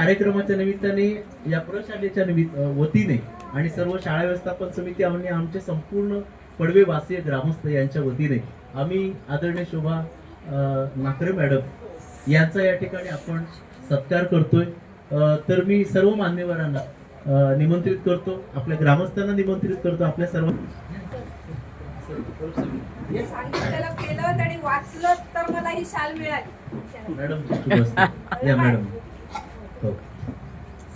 कार्यक्रमाच्या निमित्ताने या प्रशालेच्या वतीने आणि सर्व शाळा व्यवस्थापन समिती आणि आमचे संपूर्ण पडवेवासीय ग्रामस्थ यांच्या वतीने आम्ही आदरणीय शोभा नाकरे मॅडम यांचा या ठिकाणी आपण सत्कार करतोय। तर मी सर्व मान्यवरांना निमंत्रित करतो, आपल्या ग्रामस्थांना निमंत्रित करतो, आपल्या सर्व सांगितलेलं केलं आणि वाचलं तर मला ही शाल मिळाली। मॅडम या मॅडम हो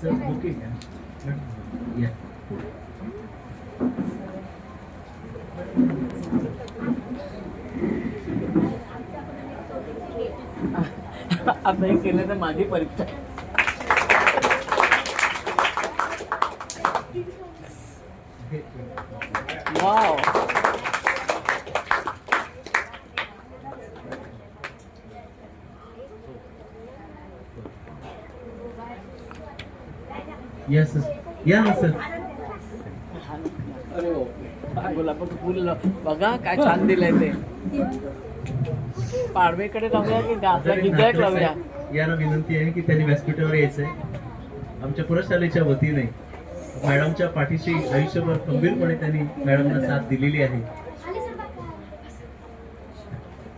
सर ओके या आता हे केलं तर माझी परीक्षा वाव यस या ना सर। अरे गुलाब फुल बघा काय छान दिलंय ते। पाडवेकडे जाऊया की आपल्या गिद्याक लावूया। यांना विनंती आहे की त्यांनी व्यासपीठावर यायचंय। आमच्या प्रशालेच्या वतीने मॅडमच्या पाठीशी आयुष्यभर खंबीरपणे त्यांनी मॅडमला साथ दिलेली आहे।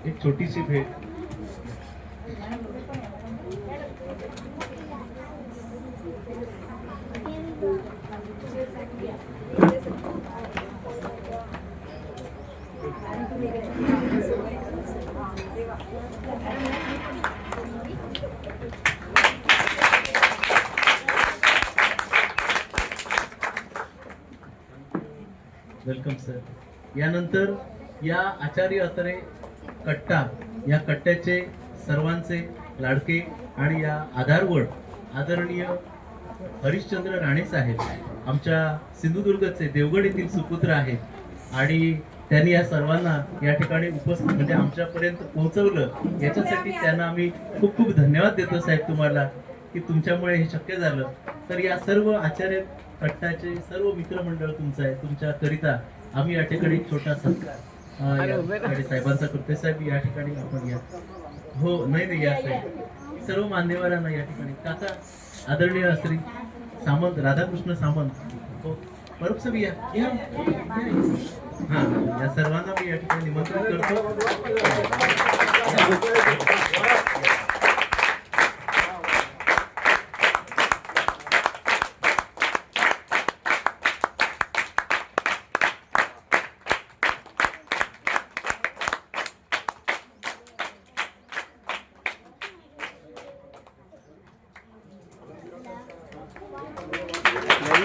एक छोटीशी भेट। Welcome sir. यानंतर या आचार्य अत्रे कट्टा या कट्ट्याचे सर्वांचे लाडके आणि या आधारवड आदरणीय हरिश्चंद्र राणे साहेब आमच्या सिंधुदुर्गचे देवगड येथील सुपुत्र आहेत आणि त्यांनी या सर्वांना या ठिकाणी उपस्थित म्हणजे आमच्यापर्यंत पोहोचवलं, याच्यासाठी त्यांना आम्ही खूप खूप धन्यवाद देतो साहेब तुम्हाला की तुमच्यामुळे हे शक्य झालं। तर या सर्व आचार्य कट्टाचे सर्व मित्रमंडळ तुमचं आहे, तुमच्या करिता आम्ही या ठिकाणी एक छोटा सत्कार साहेबांचा करतोय। साहेब या ठिकाणी आपण या हो नाही या साहेब सर्व मान्यवरांना या ठिकाणी काका आदरणीय श्री सामंत राधाकृष्ण सामंत हो बरोबर साहेब या हा या सर्वांना मी या ठिकाणी निमंत्रित करतो।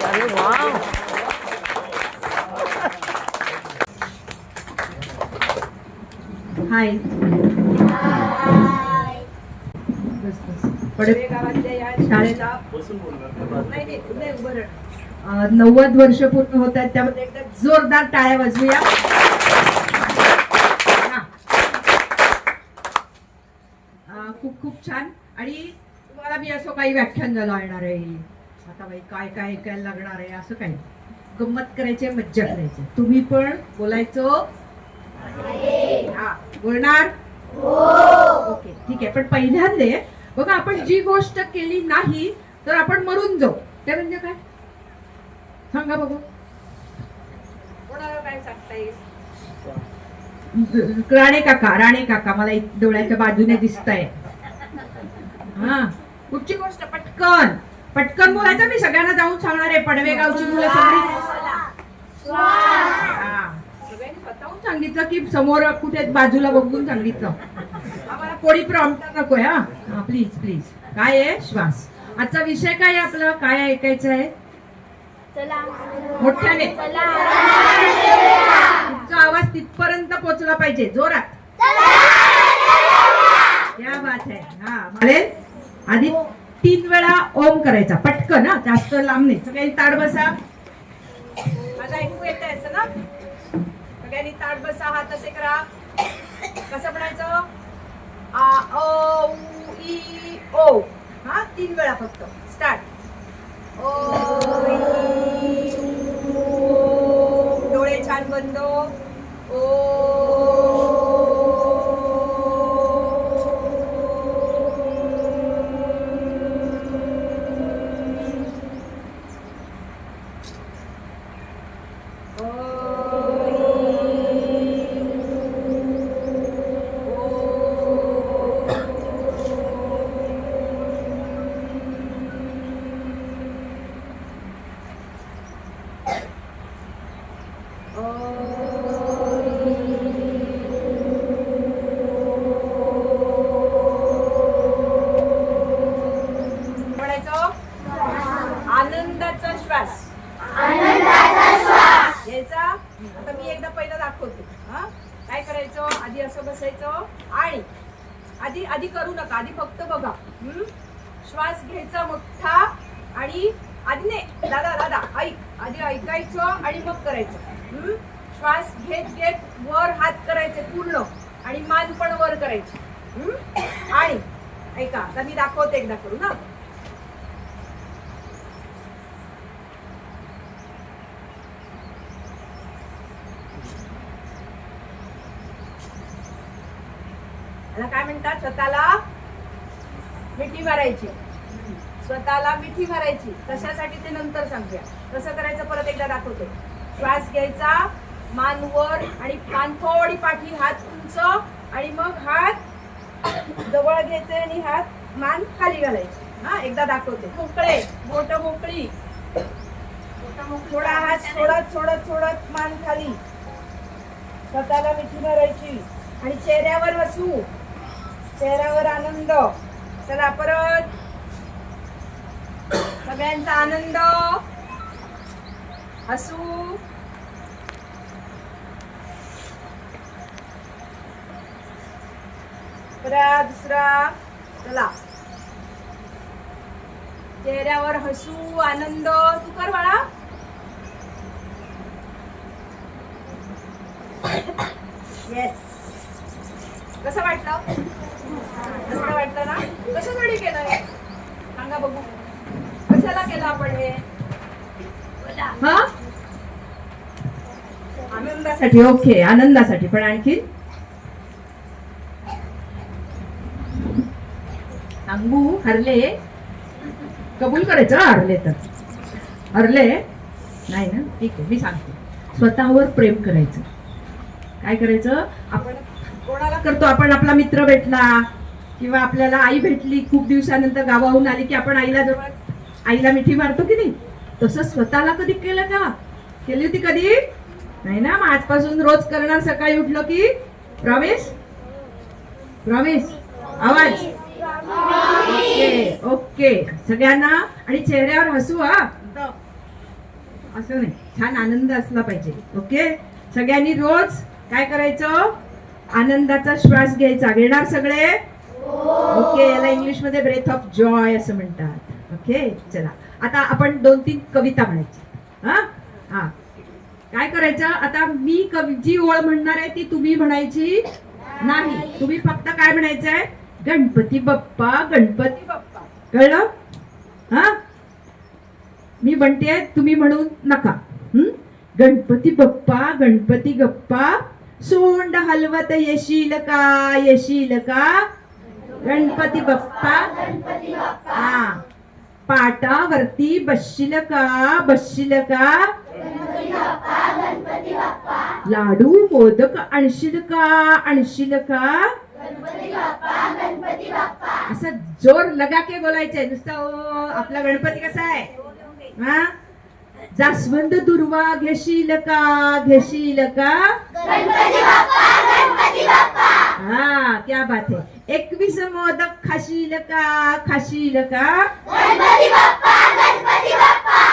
अरे वाव हाय पडवेगावातल्या या शाळेला 90 वर्ष पूर्ण होत आहेत, त्यामध्ये एकदा जोरदार टाळ्या वाजवूया। खूप खूप छान। आणि तुम्हाला मी असं काही व्याख्यान झालं येणार आहे आता बाई काय काय ऐकायला लागणार आहे असं काही गंमत करायची मज्जा करायची, तुम्ही पण बोलायचं हा बोलणार ओके ठीक आहे। पण पहिल्यांदा बघा आपण जी गोष्ट केली नाही तर आपण मरून जाऊ, ते म्हणजे काय सांगा बघू कोणाला काय सांगता येईल? राणे काका मला डोळ्याच्या बाजूने दिसताय हा कुठची गोष्ट पटकन पटकन बोलायचं, मी सगळ्यांना जाऊन सांगणार आहे। पडवेगावची मुलं सगळ्यांनी स्वतःहून सांगितलं की समोर कुठे बाजूला बघून सांगितलं, आम्हाला कोणी प्रॉम्प्टर नकोय हा प्लीज प्लीज। काय आहे श्वास, आजचा विषय काय आहे आपला, काय ऐकायचं आहे मोठ्याने, तुमचा आवाज तिथपर्यंत पोहोचला पाहिजे जोरात। क्या बात आहे हा चालेल। आधी 3 वेळा ओम करायचा पटकन हा जास्त लांब नाही। सगळ्यांनी ताड बसा, माझा ऐकू येत आहे ना? सगळ्यांनी ताड बसा, हात असे करा। कसं म्हणायचं आ ओ ई ओ हा 3 वेळा फक्त स्टार्ट। ओ डोळे छान बंद ओ श्वास घ्यायचा. आता मी एकदा पहिला दाखवते. हा, काय करायचं, आधी असं बसायचं आणि आधी आधी करू नका, आधी फक्त बघा. श्वास घ्यायचा मोठा आणि आधी नाही, दादा दादा ऐक, आधी ऐकायचं आणि मग करायचं. श्वास घेत घेत वर हात करायचे पूर्ण आणि मान पण वर करायची. आणि ऐका, आता मी दाखवते एकदा करू ना. याला काय म्हणतात, स्वतःला मिठी मारायची. स्वतःला मिठी मारायची कशासाठी ते नंतर सांगूया. कसं करायचं परत एकदा दाखवते. श्वास घ्यायचा, मान वर आणि मान थोडी पाठी, हात उंच आणि मग हात जवळ घ्यायचे आणि हात मान खाली घालायचे. हा, एकदा दाखवते. मोकळे, बोट मोकळी, थोडा हात सोडत सोडत सोडत मान खाली. स्वतःला मिठी मारायची आणि चेहऱ्यावर हसू, चेहऱ्यावर आनंद. चला परत, सगळ्यांचा आनंद, हसू. परत दुसरा. चला, चेहऱ्यावर हसू, आनंद. तू कर बाळा. येस. कसं वाटलं? कसं वाटलं ना? कशासाठी केलं हे सांगा बघू. कशाला केलं आपण हे? हा, आनंदासाठी. ओके, आनंदासाठी. पण आणखी अंगू हरले, कबूल करायचं. हरले तर हरले नाही ना, ठीक आहे, मी सांगते. स्वतःवर प्रेम करायचं. काय करायचं? आपण कोणाला करतो? आपण आपला मित्र भेटला किंवा आपल्याला आई भेटली, खूप दिवसानंतर गावाहून आली की आपण आईला मिठी मारतो की नाही? तसं स्वतःला कधी केलं का? केली होती कधी? नाही ना. मग आजपासून रोज करणार. सकाळी उठलो की प्रॉमिस, प्रॉमिस, आवाज. ओके ओके, सगळ्यांना. आणि चेहऱ्यावर हसू. हा, असं नाही, छान आनंद असला पाहिजे. ओके, सगळ्यांनी रोज काय करायचं? आनंदाचा श्वास घ्यायचा. घेणार सगळे? ओके, याला इंग्लिश मध्ये ब्रेथ ऑफ जॉय असं म्हणतात. ओके, चला आता आपण 2-3 कविता म्हणायची. हा हा, काय करायचं? आता मी जी ओळ म्हणणार आहे ती तुम्ही म्हणायची नाही. तुम्ही फक्त काय म्हणायचंय? गणपती बाप्पा, गणपती बाप्पा. कळलं? हा, मी म्हणते, तुम्ही म्हणून नका. गणपती बाप्पा, गणपती गप्पा, सोंड हलवत येशील का, येशील का, गणपती बाप्पा, गणपती बाप्पा. हा, पाटावरती बसशील का, बसशील का, गणपती बाप्पा, गणपती बाप्पा. लाडू मोदक आणशील का, आणशील का, गणपती बाप्पा, गणपती बाप्पा. असं जोर लगा के बोलायचंय. नुसतं आपला गणपती कसा आहे? हा, जास्वंद दुर्वा घेशील का, घेशील का, गणपती बाप्पा, गणपती बाप्पा. हा, क्या बात है. 21 मोदक खाशील का, खाशील का, गणपती बाप्पा, गणपती बाप्पा.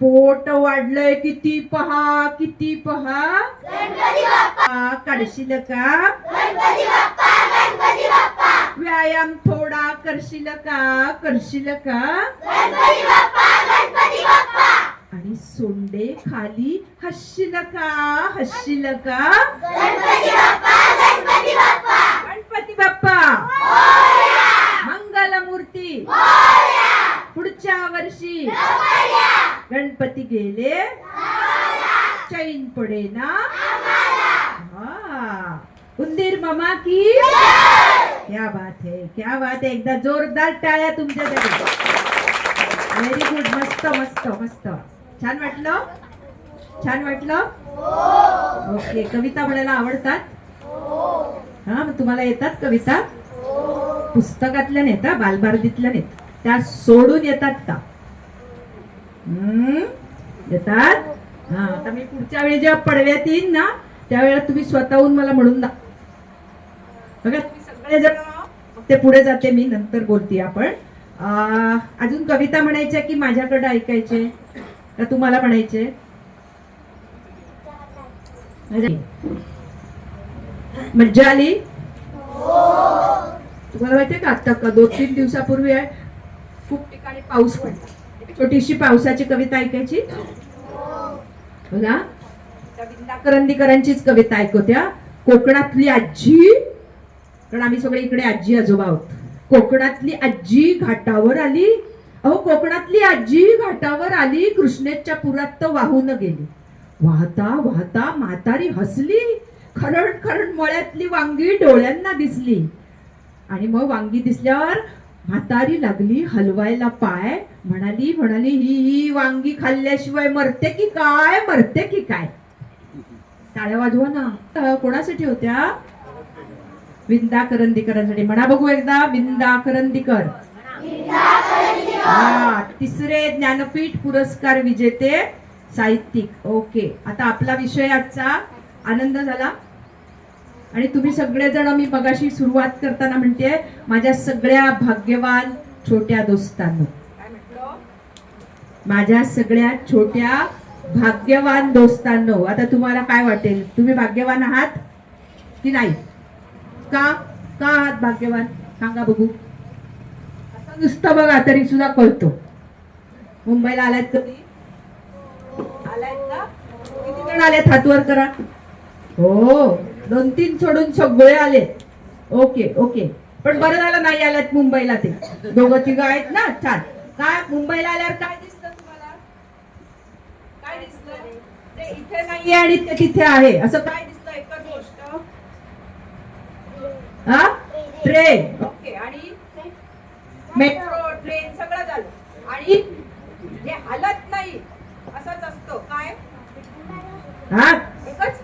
पोट वाढलंय किती पहा, किती पहा, गणपती बाप्पा. काढशील का, गणपती बाप्पा, गणपती बाप्पा. व्यायाम थोडा करशील का, करशील का, गणपती बाप्पा, गणपती बाप्पा. आणि सोंडे खाली हसशील का, हसशील का, गणपती बाप्पा, गणपती बाप्पा. गणपती बाप्पा मंगल मूर्ती. पुढच्या वर्षी गणपती गेले चैन पडे ना. हा, उंदीर मामा की. क्या बात है, क्या बात है. एकदा जोरदार टाळ्या तुमच्यासाठी. Very good. मस्त मस्त मस्त. छान वाटलं? छान वाटलं? ओके, कविता म्हणायला आवडतात? हा, मग तुम्हाला येतात कविता? पुस्तकातल्या नाहीत, बालभारतीतल्या नाहीत, त्या सोडून येतात का? येतात. हा, आता मी पुढच्या वेळी जेव्हा पडव्यात येईन ना, त्यावेळेला तुम्ही स्वतःहून मला म्हणून बघा. तुम्ही सगळे जण ते पुढे जाते, मी नंतर बोलते. आपण अजून कविता म्हणायच्या की माझ्याकडे ऐकायचे? का तुम्हाला म्हणायचे? अरे, मज्जा आली? तुम्हाला माहितीये का आता का 2-3 दिवसापूर्वी आहे खूप ठिकाणी पाऊस पडला. एक छोटीशी पावसाची कविता ऐकायची बघा. त्या विंदा करंदीकरांचीच कविता ऐकवत्या. कोकणातली आजी, कारण आम्ही सगळे इकडे आजी आजोबा आहोत. कोकणातली आजी घाटावर आली. अहो, कोकणातली आजी घाटावर आली, कृष्णेच्या पुरात तर वाहून गेली. वाहता वाहता म्हातारी हसली, खरण खरण मळ्यातली वांगी डोळ्यांना दिसली. आणि मग वांगी दिसल्यावर म्हातारी लागली हलवायला पाय. म्हणाली म्हणाली ही वांगी खाल्ल्याशिवाय मरते की काय, मरते की काय. टाळ्या वाजवा ना. कोणासाठी होत्या? विंदा करंदीकरांसाठी. म्हणा बघू एकदा, विंदा करंदीकर. हा, तिसरे ज्ञानपीठ पुरस्कार विजेते साहित्यिक. ओके, आता आपला विषय आजचा आनंद झाला. आणि तुम्ही सगळेजण, मी मगाशी सुरुवात करताना म्हणते, माझ्या सगळ्या भाग्यवान छोट्या दोस्तांनो. काय म्हटलं? माझ्या सगळ्या छोट्या भाग्यवान दोस्तांनो. आता तुम्हाला काय वाटेल, तुम्ही भाग्यवान आहात की नाही? का का आहात भाग्यवान सांगा बघू. असं नुसतं बघा तरी सुद्धा कळतो. मुंबईला आलात कधी? आलात का? किती जण आलेत हात वर करा. हो, 2-3 सोडून सगळे आले. ओके ओके, पण बरं झालं नाही आल्यात मुंबईला. ते 2-3 आहेत ना, छान. काय मुंबईला आल्यावर काय दिसतं तुम्हाला? काय दिसतं? ते इथे नाहीये आणि ते तिथे आहे असं काय दिसतं? एकच गोष्ट. हा, ट्रेन. ओके, आणि मेट्रो, ट्रेन सगळं झालं. आणि जे हालत नाही असंच असतं. काय? हा, एकच.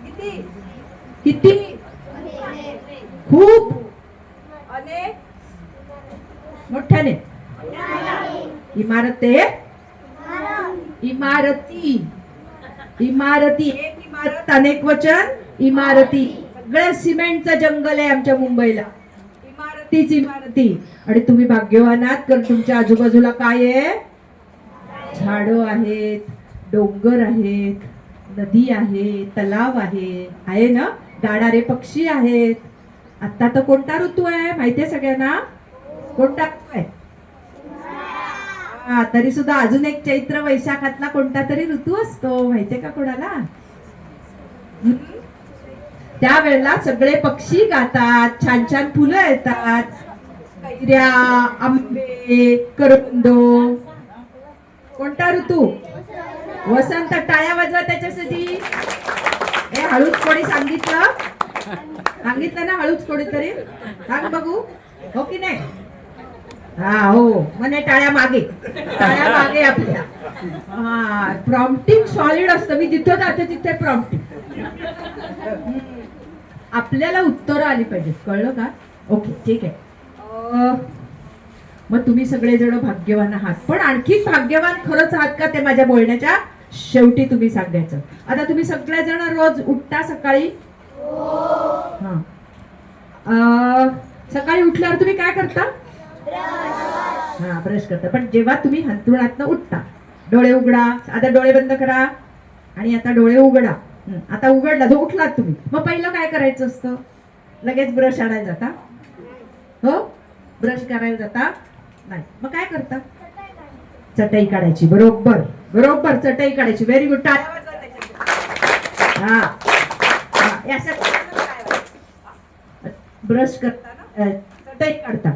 किती किती? खूप, अनेक, मोठ्याने. इमारते, इमारती, इमारती. एक इमारत, अनेक वचन, इमारती. सगळं सिमेंटचं जंगल आहे आमच्या मुंबईला. इमारतीच इमारती. आणि तुम्ही भाग्यवान आहात, कारण तुमच्या आजूबाजूला काय आहे? झाडं आहेत, डोंगर आहेत, नदी आहे, तलाव आहे ना, गाणारे पक्षी आहेत. आता तर कोणता ऋतू आहे माहितीये सगळ्यांना? कोणता ऋतू आहे? हा, तरी सुद्धा अजून एक चैत्र वैशाखातला कोणता तरी ऋतू असतो, माहितीये का कोणाला? त्यावेळेला सगळे पक्षी गातात, छान छान फुलं येतात, कैऱ्या, आंबे, करवंद. कोणता ऋतू? वसंत. टाळ्या वाजवा त्याच्यासाठी. हे हळूच कोणी सांगितलं? सांगितलं ना हळूच कोणी तरी? सांग बघू, हो की नाही? हा, हो म्हणे टाळ्या मागे, टाळ्या मागे आपल्या. हा, प्रॉम्प्टिंग सॉलिड असतं. मी जिथं जाते तिथे प्रॉम्प्टिंग. आपल्याला उत्तरं आली पाहिजेत, कळलं का? ओके, ठीक आहे. मग तुम्ही सगळेजण भाग्यवान आहात, पण आणखी भाग्यवान खरंच आहात का ते माझ्या बोलण्याच्या शेवटी तुम्ही सांगायचं. आता तुम्ही सगळेजण रोज उठता सकाळी? हा, सकाळी उठल्यावर तुम्ही काय करता? हा, ब्रश करता. पण जेव्हा तुम्ही अंथरुणातनं उठता, डोळे उघडा. आता डोळे बंद करा आणि आता डोळे उघडा. आता उघडला, जो उठलात तुम्ही, मग पहिलं काय करायचं असतं? लगेच ब्रश आणायला जाता? हो, ब्रश करायला जाता? नाही, मग काय करता? चटई काढायची. बरोबर बरोबर, चटई काढायची. Very good. हा, ब्रश करताना चटई काढता.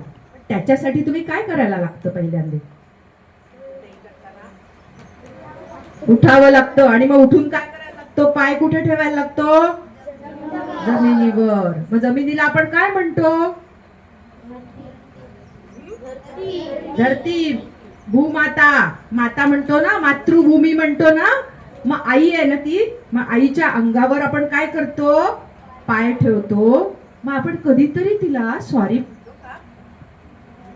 त्याच्यासाठी तुम्ही काय करायला लागतं? पहिल्यांदा उठावं लागतं. आणि मग उठून काय करायला लागतो? पाय कुठे ठेवायला लागतो? जमिनीवर. मग जमिनीला आपण काय म्हणतो? धरती. भूमाता, माता म्हणतो ना, मातृभूमी म्हणतो ना. मग आई आहे ना ती. मग आईच्या अंगावर आपण काय करतो? पाय ठेवतो. मग आपण कधीतरी तिला सॉरी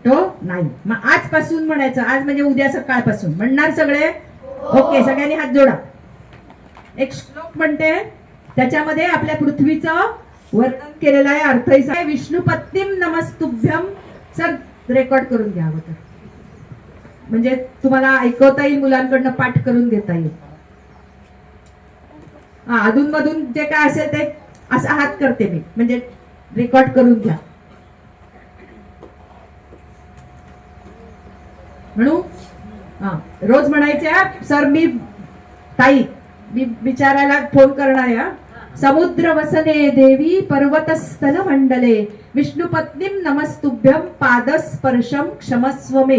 तो नाही. मग आजपासून म्हणायचं. आज म्हणजे उद्या सकाळपासून म्हणणार सगळे? ओके, सगळ्यांनी हात जोडा. एक श्लोक म्हणते, त्याच्यामध्ये आपल्या पृथ्वीचं वर्णन केलेलं आहे. अर्थ विष्णू पत्नीम नमस्तुभ्यम. सर रेकॉर्ड करून घ्यावं तर. म्हणजे तुम्हाला ऐकवता येईल, मुलांकडनं पाठ करून घेता येईल. हा, अधूनमधून जे काय असेल ते असा हात करते मी, म्हणजे रेकॉर्ड करून घ्या. म्हणू हा, रोज म्हणायचे हा, सर मी ताई मी विचारायला फोन करणार आहे हा. समुद्र वसने देवी पर्वतस्थल मंडले विष्णुपत्नीम नमस्तुभ्यम पादस्पर्शम क्षमस्व मे.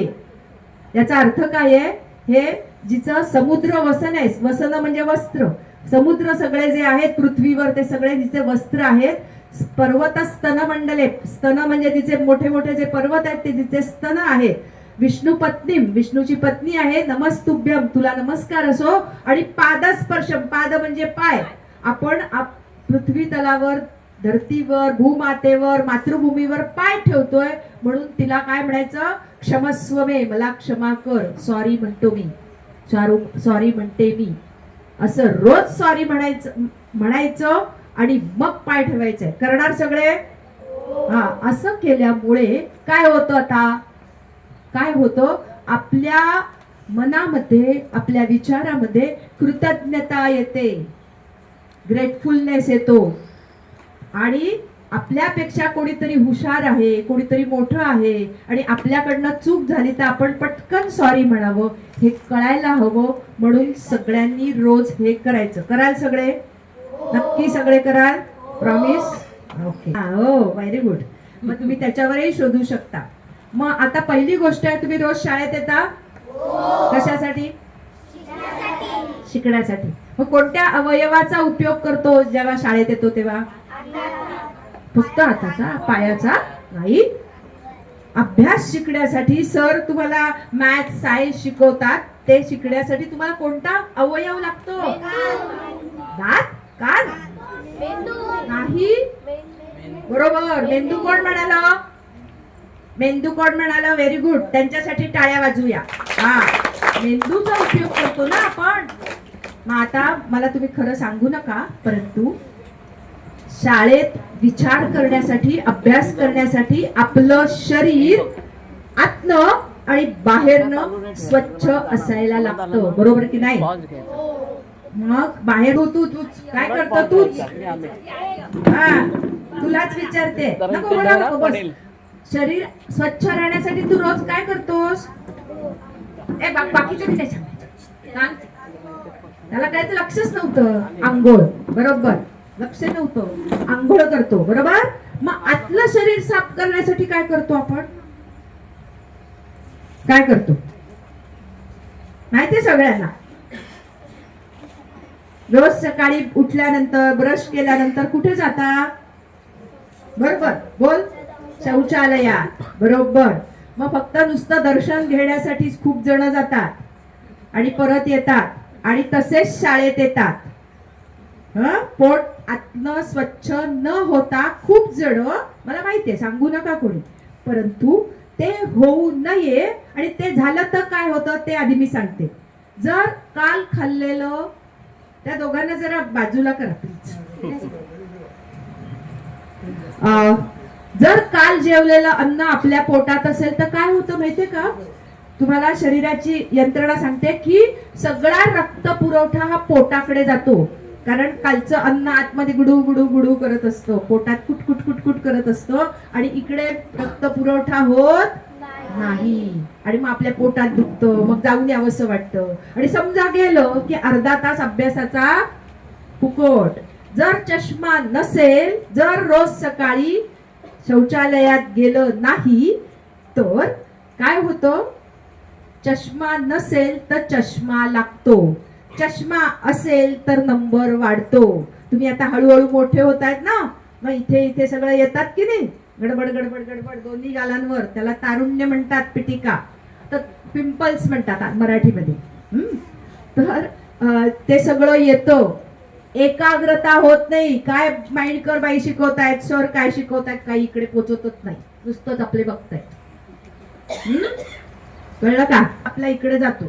याचा अर्थ काय आहे? हे जिचं समुद्र वसन आहे, वसन म्हणजे वस्त्र, समुद्र सगळे जे आहेत पृथ्वीवर ते सगळे जिचे वस्त्र आहेत. पर्वत स्तन मंडले, स्तन म्हणजे तिचे मोठे मोठे जे पर्वत आहेत ते जिचे स्तन आहेत. विष्णू पत्नी, विष्णूची पत्नी आहे. नमस्तुभ्यम, तुला नमस्कार असो. आणि पादस्पर्शम, पाद म्हणजे पाय. आपण पृथ्वी तलावर, धरतीवर, भूमातेवर, मातृभूमीवर पाय ठेवतोय, म्हणून तिला काय म्हणायचं? क्षमस्व मे, मला क्षमा कर, सॉरी म्हणतो मी, सॉरी म्हणते मी, असं रोज सॉरी म्हणायचं आणि मग पाय ठेवायचंय. करणार सगळे? हा, असं केल्यामुळे काय होतं? आता काय होतं? आपल्या मनामध्ये, आपल्या विचारामध्ये कृतज्ञता येते, ग्रेटफुलनेस येतो. आणि आपल्यापेक्षा कोणीतरी हुशार आहे, कोणीतरी मोठं आहे आणि आपल्याकडनं चूक झाली तर आपण पटकन सॉरी म्हणावं, हे कळायला हवं. म्हणून सगळ्यांनी रोज हे करायचं. कराल सगळे? नक्की सगळे कराल? प्रॉमिस? ओके, हो, व्हेरी गुड. मग तुम्ही त्याच्यावरही शोधू शकता. मग आता पहिली गोष्ट आहे, तुम्ही रोज शाळेत येता कशासाठी? शिकण्यासाठी. मग कोणत्या अवयवाचा उपयोग करतो जेव्हा शाळेत येतो तेव्हा? फक्त हाताचा, पायाचा नाही. अभ्यास शिकण्यासाठी. सर तुम्हाला मॅथ्स, सायन्स शिकवतात, ते शिकण्यासाठी तुम्हाला कोणता अवयव लागतो? दात? कान? नाही. बरोबर, मेंदू कोण म्हणाला? मेंदू कोण म्हणाला? व्हेरी गुड, त्यांच्यासाठी टाळ्या वाजूया. हा, मेंदूचा उपयोग करतो ना आपण. मग आता मला तुम्ही खरं सांगू नका, परंतु शाळेत विचार करण्यासाठी, अभ्यास करण्यासाठी आपलं शरीर आतनं आणि बाहेरनं स्वच्छ असायला लागतं. बरोबर की नाही? मग बाहेर तू काय करतो? तूच. हा, तुलाच विचारते. नको बोलावं, बस. शरीर स्वच्छ राहण्यासाठी तू रोज काय करतोस? बाकीचे नाही सांगायचं. त्याला कायच लक्षच नव्हतं. आंघोळ, बरोबर, लक्ष नव्हतं. आंघोळ करतो, बरोबर. मग आतलं शरीर साफ करण्यासाठी काय करतो आपण? काय करतो माहितीये सगळ्यांना? रोज सकाळी उठल्यानंतर, ब्रश केल्यानंतर कुठे जाता? बरोबर, बोल. शौचालयात, बरोबर. मग फक्त नुसतं दर्शन घेण्यासाठी खूप जण जातात आणि परत येतात आणि तसेच शाळेत येतात. पोट आतनं स्वच्छ न होता खूप जण, मला माहितीये, सांगू नका कोणी, परंतु ते होऊ नये. आणि ते झालं तर काय होतं ते आधी मी सांगते. जर काल खाल्लेलं, त्या दोघांना जरा बाजूला करा प्लीज. जर काल जेवलेलं अन्न आपल्या पोटात असेल तर काय होतं माहितीये का? तुम्हाला शरीराची यंत्रणा सांगते की सगळा रक्त पुरवठा हा पोटाकडे जातो. कारण कालचं अन्न आतमध्ये गुडू गुडू गुडू करत असतो, पोटात कुटकुट कुटकुट करत असतो आणि इकडे रक्त पुरवठा होत नाही. आणि मग आपल्या पोटात दुखतं, मग जाऊन यावंसं वाटतं. आणि समजा गेलं की अर्धा तास अभ्यासाचा फुकट. जर चष्मा नसेल, जर रोज सकाळी शौचालयात गेलं नाही तर काय होतं? चष्मा नसेल तर चष्मा लागतो, चष्मा असेल तर नंबर वाढतो. तुम्ही आता हळूहळू मोठे होत आहेत ना, मग इथे इथे सगळं येतात की नाही, गडबड गडबड गडबड दोन्ही गालांवर. त्याला तारुण्य म्हणतात, पिटिका, तर पिंपल्स म्हणतात मराठीमध्ये. तर ते सगळं येतं. एकाग्रता होत नाही. काय माइंडकर बाई शिकवतायत, सर काय शिकवतायत, काही इकडे पोचतच नाही, नुसतंच आपले बघतायत. कळलं का? आपल्या इकडे जातो.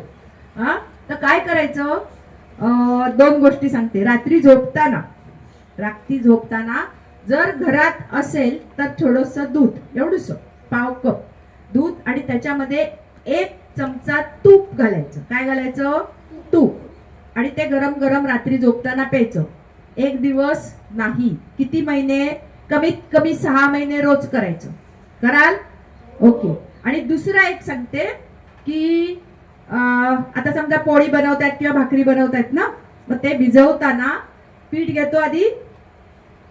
हा, तर काय करायचं? 2 गोष्टी सांगते. रात्री झोपताना जर घरात असेल तर थोडंसं दूध, एवढंसं पाव कप दूध, आणि त्याच्यामध्ये 1 चमचा तूप घालायचं. काय घालायचं? तूप. आणि ते गरम गरम रात्री झोपताना प्यायचं. 1 दिवस नाही, किती महिने? कमीत कमी 6 महिने रोज करायचं. कराल? ओके. आणि दुसरा एक सांगते की आता समजा पोळी बनवतायत किंवा भाकरी बनवतायत ना, मग ते भिजवताना पीठ घेतो आधी.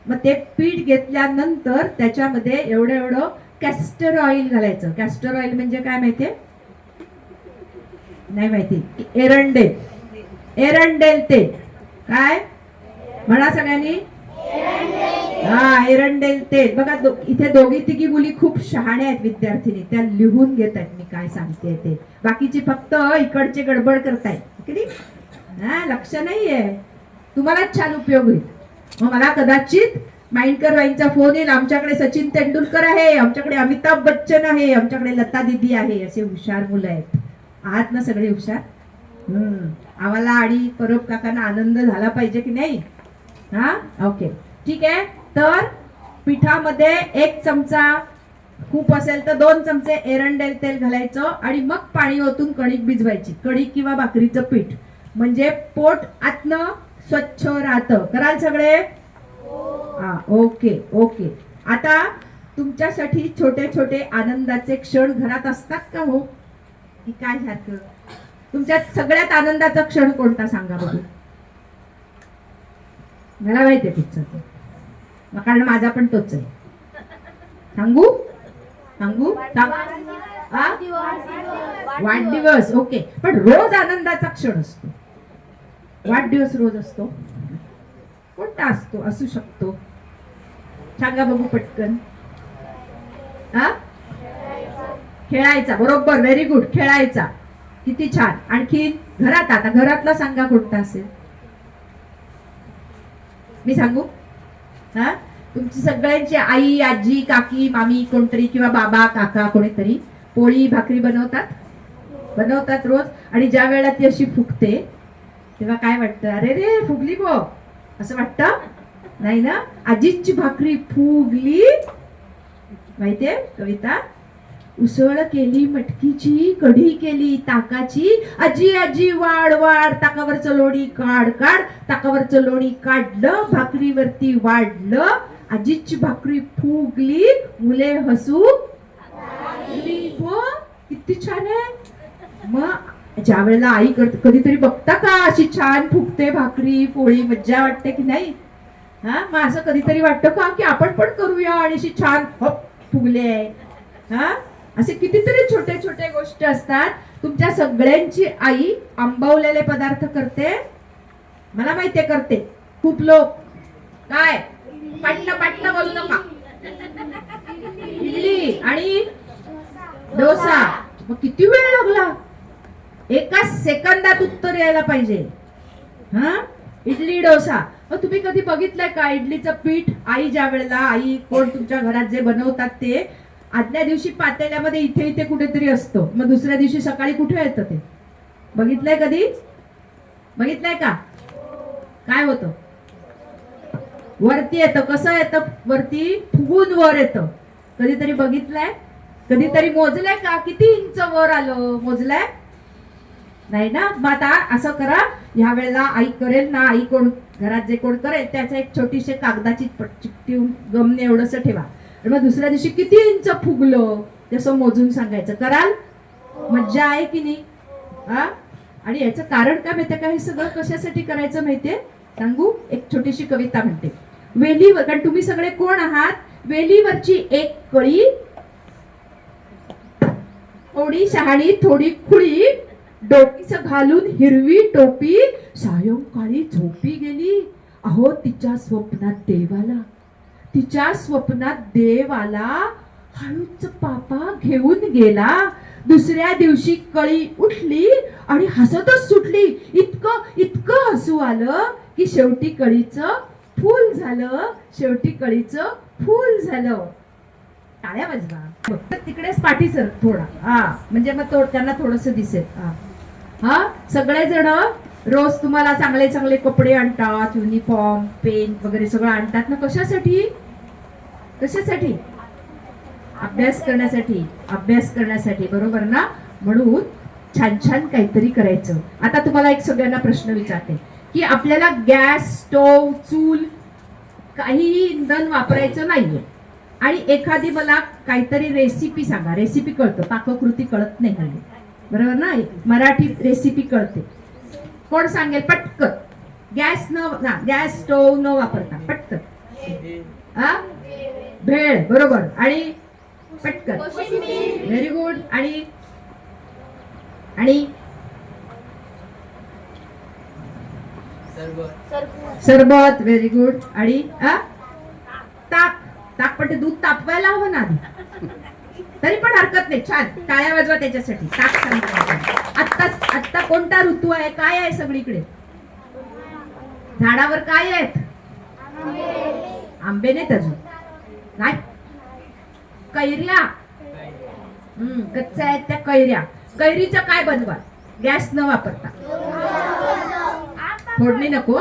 मग ते पीठ घेतल्यानंतर त्याच्यामध्ये एवढं एवढं कॅस्टर ऑइल घालायचं. कॅस्टर ऑइल म्हणजे काय माहितीये? नाही माहिती? एरंडेल. एरंडेल तेल. काय म्हणा सगळ्यांनी? हा, एरंडेल तेल. बघा इथे दोघी तिघी मुली खूप शहाण्या आहेत विद्यार्थिनी, त्या लिहून घेत आहेत मी काय सांगते ते. बाकीची फक्त इकडचे गडबड करतायत. हा, लक्ष नाहीये. तुम्हाला छान उपयोग होईल. मग मला कदाचित माइंडकर वाईंचा फोन येईल, आमच्याकडे सचिन तेंडुलकर आहे, आमच्याकडे अमिताभ बच्चन आहे, आमच्याकडे लता दीदी आहे. असे हुशार मुलं आहेत. आहात ना सगळे हुशार? आम्हाला आणि परब काकांना आनंद झाला पाहिजे की नाही? हा, ओके, ठीक आहे. तर पिठामध्ये 1 चमचा, खूप असेल तर 2 चमचे एरंडेल तेल घालायचं आणि मग पाणी ओतून कणिक भिजवायची. कणिक किंवा भाकरीचं पीठ म्हणजे पोट आतनं स्वच्छ राहतं. कराल सगळे? हा, ओके ओके. आता तुमच्यासाठी छोटे छोटे आनंदाचे क्षण घरात असतात का हो? की काय सारखं? तुमच्यात सगळ्यात आनंदाचा क्षण कोणता सांगा बघू? मला माहिती आहे तुमचं, कारण माझा पण तोच आहे. सांगू सांगू वाढदिवस. ओके. पण रोज आनंदाचा क्षण असतो. वाढदिवस रोज असतो? कोणता असतो? असू शकतो? सांगा बघू पटकन. हा, खेळायचा. बरोबर, व्हेरी गुड. खेळायचा. किती छान. आणखी घरात, आता घरातला सांगा कोणता असेल? मी सांगू? हा, तुमची सगळ्यांची आई, आजी, काकी, मामी कोणतरी किंवा बाबा, काका कोणीतरी पोळी भाकरी बनवतात रोज. आणि ज्या वेळेला ती अशी फुगते तेव्हा काय वाटतं? अरे रे, फुगली बो, असं वाटतं? नाही ना? आजीची भाकरी फुगली, माहितीये कविता? उसळ केली मटकीची, कढी केली ताकाची, आजी आजी वाढ वाढ, ताकावरचं लोणी काढ काढ, ताकावरचं लोणी काढलं, भाकरीवरती वाढलं, आजीची भाकरी फुगली, मुले हसू हो. किती छान आहे. मग ज्या वेळेला आई करते, कधीतरी बघता का अशी छान फुगते भाकरी पोळी, मज्जा वाटते की नाही? हा, मग असं कधीतरी वाटतं का की आपण पण करूया आणि अशी छान फुगले? हा, असे कितीतरी छोटे छोटे गोष्टी असतात. तुमच्या सगळ्यांची आई आंबवलेले पदार्थ करते, मला माहितीये करते. खूप लोक काय पाटणं बोलू नका. इडली आणि डोसा. मग किती वेळ लागला? 1 सेकंदात उत्तर यायला पाहिजे. हा, इडली डोसा. मग तुम्ही कधी बघितलंय का इडलीचं पीठ? आई ज्या वेळेला, आई कोण तुमच्या घरात जे बनवतात ते आदल्या दिवशी पातेल्यामध्ये इथे इथे कुठेतरी असतो, मग दुसऱ्या दिवशी सकाळी कुठे येतं ते? बघितलंय कधी? बघितलंय का? काय होतं? वरती येतं. कसं येतं वरती? फुगून वर येतं. कधीतरी बघितलंय? कधीतरी मोजलंय का किती इंच वर आलं? मोजलंय? नाही ना? मग आता असं करा, ह्या वेळेला आई करेल ना, आई कोण घरात जे कोण करेल त्याचं एक छोटीशी कागदाची चिठ्ठी गमने एवढंसं ठेवा. मग दुसऱ्या दिवशी किती इंच फुगलं तसं मोजून सांगायचं. कराल? मज्जा आहे की नाही? हा, आणि याचं कारण काय माहितीये का? हे सगळं कशासाठी करायचं माहितीये? सांगू? एक छोटीशी कविता म्हणते. वेलीवर, कारण तुम्ही सगळे कोण आहात? वेलीवरची एक कळी, थोडी शहाणी थोडी खुळी, डोकीस घालून हिरवी टोपी, सायंकाळी झोपी गेली. अहो तिच्या स्वप्नात देव आला, हळूच पापा घेऊन गेला. दुसऱ्या दिवशी कळी उठली आणि हसतच सुटली. इतकं हसू आलं की शेवटी कळीचं फूल झालं. टाळ्या वाजवा. तिकडेच पाठी सर थोडा. हा, म्हणजे मग त्यांना थोडस दिसेल. हा, सगळेजण रोज तुम्हाला चांगले चांगले कपडे आणतात, युनिफॉर्म, पेन वगैरे सगळं आणतात ना. कशासाठी? अभ्यास करण्यासाठी. बरोबर ना? म्हणून छान छान काहीतरी करायचं. आता तुम्हाला एक सगळ्यांना प्रश्न विचारते की आपल्याला गॅस, स्टोव, चूल काहीही इंधन वापरायचं नाहीये आणि एखादी मला काहीतरी रेसिपी सांगा. रेसिपी कळतं, पाककृती कळत नाही हल्ली, बरोबर ना? मराठीत रेसिपी कळते. कोण सांगेल पटकन? गॅस स्टोव न वापरता पटकन. हा, भेळ, बरोबर. आणि पटकन, व्हेरी गुड. आणि आणि सरबत, व्हेरी गुड. आणि ताक. ताक पण ते दूध तापवायला हवं ना आधी, तरी पण हरकत नाही. छान, टाळ्या वाजवा त्याच्यासाठी. ताक सांगितलं. आत्ता कोणता ऋतू आहे? काय आहे सगळीकडे? झाडावर काय आहेत? आंबे नाहीत अजून. काय? कैऱ्या. कच्च्या आहेत त्या कैऱ्या. कैरीचं काय बनवा गॅस न वापरता? फोडणी नको.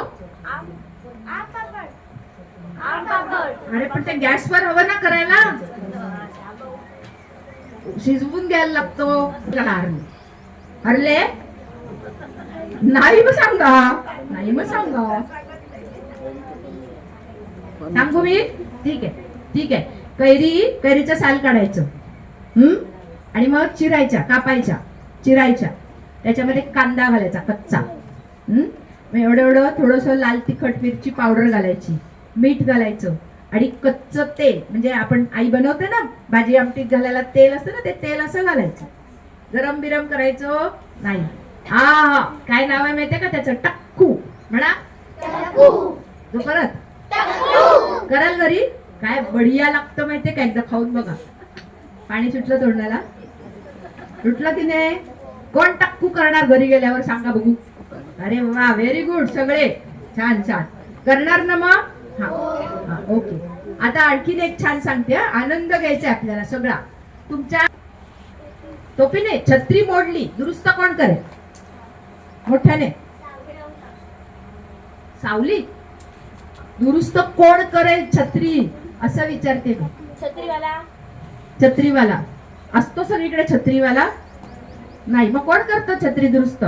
अरे पण ते गॅसवर हवं ना करायला, शिजवून घ्यायला लागतो. हरले नाही मग सांगा, नाही मग सांगा. सांगू मी? ठीक आहे, ठीक आहे. कैरीचं साल काढायचं, आणि मग चिरायच्या, कापायच्या, चिरायच्या. त्याच्यामध्ये कांदा घालायचा कच्चा, मग एवढं थोडस लाल तिखट मिरची पावडर घालायची, मीठ घालायचं आणि कच्चं तेल. म्हणजे आपण आई बनवते ना भाजी आमटीत घालायला तेल असतं ना, ते तेल असं घालायचं. गरम बिरम करायचं नाही. हा, काय नाव आहे माहितीये का त्याचं? टक्कू. म्हणा तो परत कराल घरी. काय बढिया लागतं माहितीये का? एकदा खाऊन बघा. पाणी सुटलं तोंडाला? सुटलं की नाही? कोण टक्कू करणार घरी गेल्यावर सांगा बघू. अरे वा, व्हेरी गुड. सगळे छान छान करणार ना मग? हा, ओके. आता आणखीन एक छान सांगते. आनंद घ्यायचा आपल्याला सगळा. तुमच्या टोपीने छत्री मोडली, दुरुस्त कोण करेल? मोठ्याने. सावली. दुरुस्त कोण करेल छत्री असं विचारते मी. छत्रीवाला असतो सगळीकडे. छत्रीवाला नाही, मग कोण करतो छत्री दुरुस्त?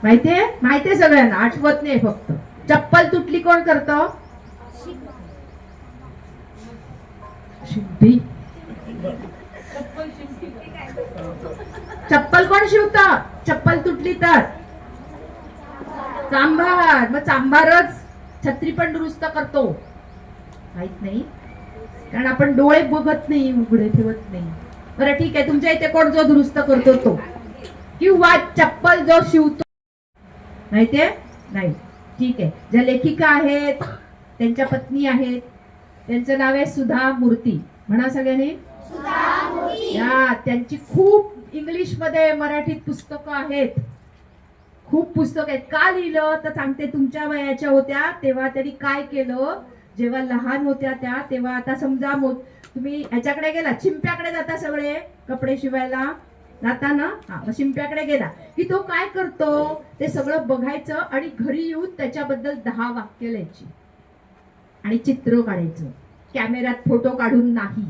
माहितीये? माहितीये सगळ्यांना, आठवत नाही फक्त. चप्पल तुटली कोण करतो? शिंपी. चप्पल कोण शिवत? चप्पल तुटली तर चांभार. मग चांभारच छत्री पण दुरुस्त करतो. माहित नाही, कारण आपण डोळे बघत नाही, उघडे ठेवत नाही. बरं ठीक आहे, तुमच्या इथे कोण जो दुरुस्त करतो तो, किंवा चप्पल जो शिवतो माहितीये? नाही, ठीक आहे. ज्या लेखिका आहेत त्यांच्या पत्नी आहेत, त्यांचं नाव आहे सुधा मूर्ती. म्हणा सगळ्यांनी. या त्यांची खूप इंग्लिश मध्ये मराठीत पुस्तकं आहेत. खूप पुस्तक आहेत. का लिहिलं तर सांगते. तुमच्या वयाच्या होत्या तेव्हा त्यांनी काय केलं, जेव्हा लहान होत्या त्या तेव्हा, आता समजा तुम्ही ह्याच्याकडे गेला, शिंप्याकडे जाता सगळे कपडे शिवायला जाता ना, मग शिंप्याकडे गेला की तो काय करतो ते सगळं बघायचं आणि घरी येऊन त्याच्याबद्दल 10 वाक्य लिहायची आणि चित्र काढायचं. कॅमेऱ्यात फोटो काढून नाही,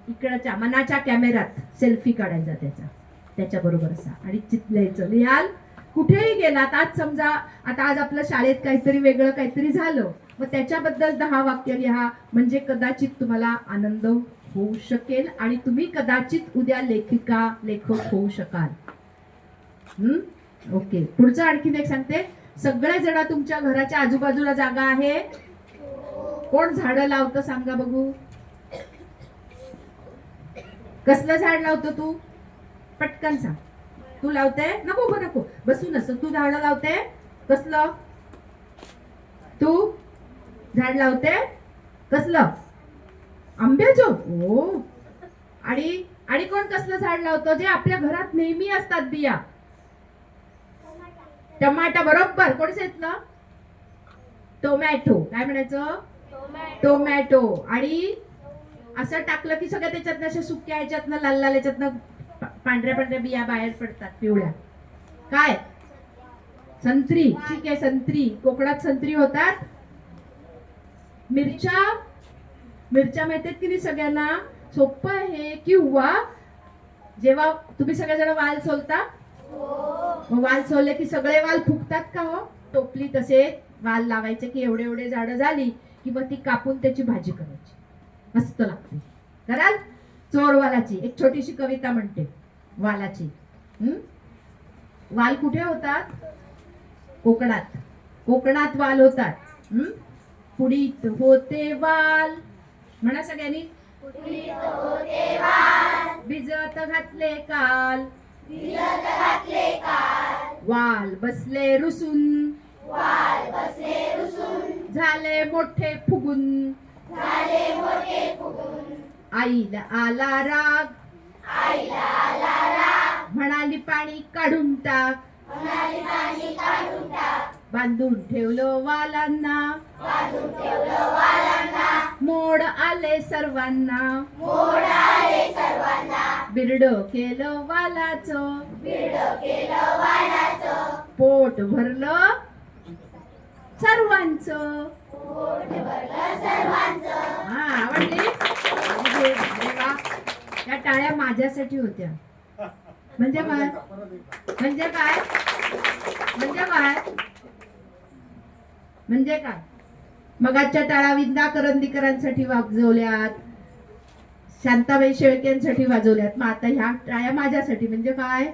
इकडच्या मनाच्या कॅमेऱ्यात सेल्फी काढायचा त्याच्या बरोबर असा आणि लिहायचं. लिहाल कुठेही गेलात. आज समजा आता आज आपल्या शाळेत काहीतरी वेगळं काहीतरी झालं, मग त्याच्याबद्दल 10 वाक्य लिहा. म्हणजे कदाचित तुम्हाला आनंद होऊ शकेल आणि तुम्ही कदाचित उद्या लेखक होऊ शकाल. ओके. पुढचं आणखीन एक सांगते. सगळे जण तुमच्या घराच्या आजूबाजूला जागा आहे. कोण झाडं लावतं सांगा बघू? कसलं झाड लावतो तू? पटकन सांग. तू लावते? नको बसू नसतं. तू झाड लावते कसलं? तू झाड लावते कसलं? आंब्याचं. ओ. आणि कोण कसलं झाड लावतो? जे आपल्या घरात नेहमी असतात बिया. टमाटा. बरोबर. कोणचं येतलं? टोमॅटो. काय म्हणायचं? टोमॅटो. आणि असं टाकलं की सगळ्या त्याच्यातनं अशा सुक्या ह्याच्यातनं लाल लाल ह्याच्यातनं पांढऱ्या बिया बाहेर पडतात, पिवळ्या. काय? संत्री. ठीक आहे, संत्री. कोकणात संत्री होतात. मिरच्या माहितीत की नाही सगळ्यांना? सोपं आहे. किंवा जेव्हा तुम्ही सगळेजण वाल सोलता, मग वाल सोलले की सगळे वाल फुगतात का हो? टोपली तसे वाल लावायचे की एवढे एवढे झाडं झाली की मग ती कापून त्याची भाजी करायची, मस्त लागते. कराल? चोर वालाची एक छोटीशी कविता म्हणते वालाची. वाल कुठे होतात? कोकणात. कोकणात वाल होतात. पुडीत होते वाल. म्हणा सगळ्यांनी. भिजत घातले काल, वाल बसले रुसून, झाले मोठे फुगून, आईला आला राग, म्हणाली पाणी काढून टाक, बांधून ठेवलं वालांना, मोड आले सर्वांना, बिरड केलं वालाचं, पोट भरलं सर्वांचं. हा, आवडली? अरे वा. त्या टाळ्या माझ्यासाठी होत्या. म्हणजे काय? म्हणजे काय? म्हणजे काय? म्हणजे काय? मगाच्या टाळ्या विंदा करंदीकरांसाठी वाजवल्यात, शांताबाई शेळकेंसाठी वाजवल्यात. मग आता ह्या टाळ्या माझ्यासाठी. म्हणजे काय?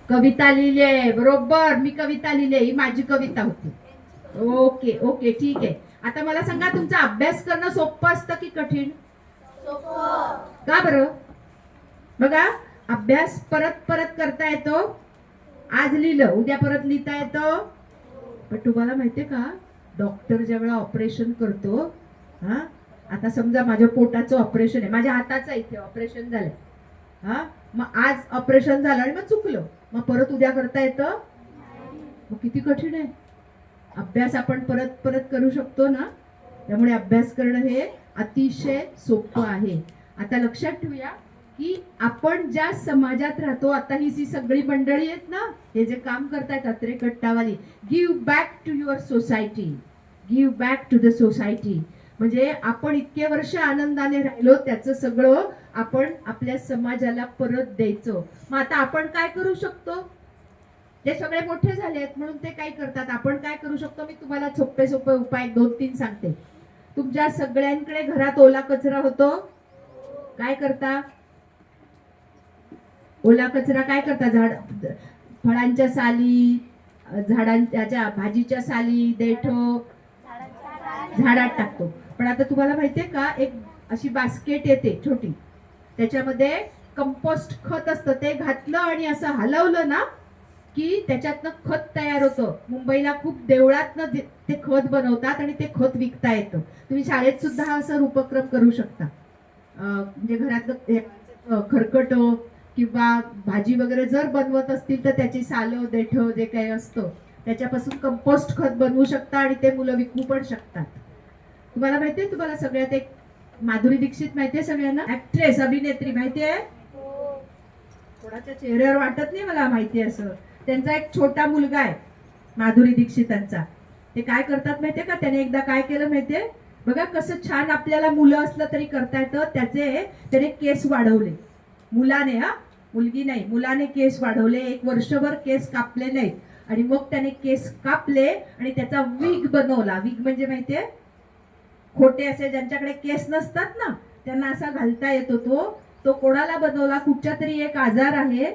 कविता लिहिली आहे. बरोबर, मी कविता लिहिली. ही माझी कविता होती. ओके ओके, ठीक आहे. आता मला सांगा, तुमचा अभ्यास करणं सोपं असतं की कठीण? का बरं? बघा, अभ्यास परत परत करता येतो. आज लिहिलं, उद्या परत लिहिता येतं. पण तुम्हाला माहितीये का, डॉक्टर ज्यावेळेला ऑपरेशन करतो, हा, आता समजा माझ्या पोटाचं ऑपरेशन आहे, माझ्या हाताचं इथे ऑपरेशन झालंय, हा, मग आज ऑपरेशन झालं आणि मग चुकलं, मग परत उद्या करता येतं? मग किती कठीण आहे. अभ्यास आपण परत परत करू शकतो ना. त्यामुळे अभ्यास करणं हे अतिशय सोपं आहे. आता लक्षात ठेवूया की आपण ज्या समाजात राहतो, आता ही सगळी मंडळी आहेत ना, हे जे काम करतायत अत्रे कट्टावाली, give back to your society, give back to the society. म्हणजे आपण इतके वर्ष आनंदाने राहिलो, त्याचं सगळं आपण आपल्या समाजाला परत द्यायचं. मग आता आपण काय करू शकतो? ते सगळे मोठे झाले आहेत म्हणून ते काय करतात, आपण काय करू शकतो? मी तुम्हाला सोपे सोपे उपाय 2-3 सांगते. तुमच्या सगळ्यांकडे घरात ओला कचरा होतो. काय करता? ओला कचरा काय करता? फळांच्या साली, झाडांच्या, भाजीच्या साली, देठो झाडात टाकतो. पण आता तुम्हाला माहितीये का, एक अशी बास्केट येते छोटी, त्याच्यामध्ये कंपोस्ट खत असतं. ते घातलं आणि असं हलवलं ना की त्याच्यातनं खत तयार होतं. मुंबईला खूप देवळातनं ते खत बनवतात आणि ते खत विकता येतं. तुम्ही शाळेत सुद्धा हा असं उपक्रम करू शकता. म्हणजे घरातलं खरकट किंवा भाजी वगैरे जर बनवत असतील तर त्याची सालं, देठं जे काही असतं त्याच्यापासून कंपोस्ट खत बनवू शकता आणि ते मुलं विकू पण शकतात. तुम्हाला माहितीये, तुम्हाला सगळ्यात एक माधुरी दीक्षित माहितीये सगळ्यांना, ऍक्ट्रेस, अभिनेत्री माहितीये? कोणाच्या चेहऱ्यावर वाटत नाही मला माहिती असं. त्यांचा एक छोटा मुलगा आहे माधुरी दीक्षितांचा. ते काय करतात माहितीये का? त्याने एकदा काय केलं माहितीये? बघा कसं छान आपल्याला मुलं असलं तरी करता येतं. त्याने केस वाढवले मुलाने, हा, मुलगी नाही, मुलाने केस वाढवले. 1 वर्षभर केस कापले नाहीत आणि मग त्याने केस कापले आणि त्याचा विग बनवला. विग म्हणजे माहितीये? खोटे असे ज्यांच्याकडे केस नसतात ना, त्यांना असा घालता येतो तो कोणाला बनवला? कुठच्या तरी एक आजार आहे,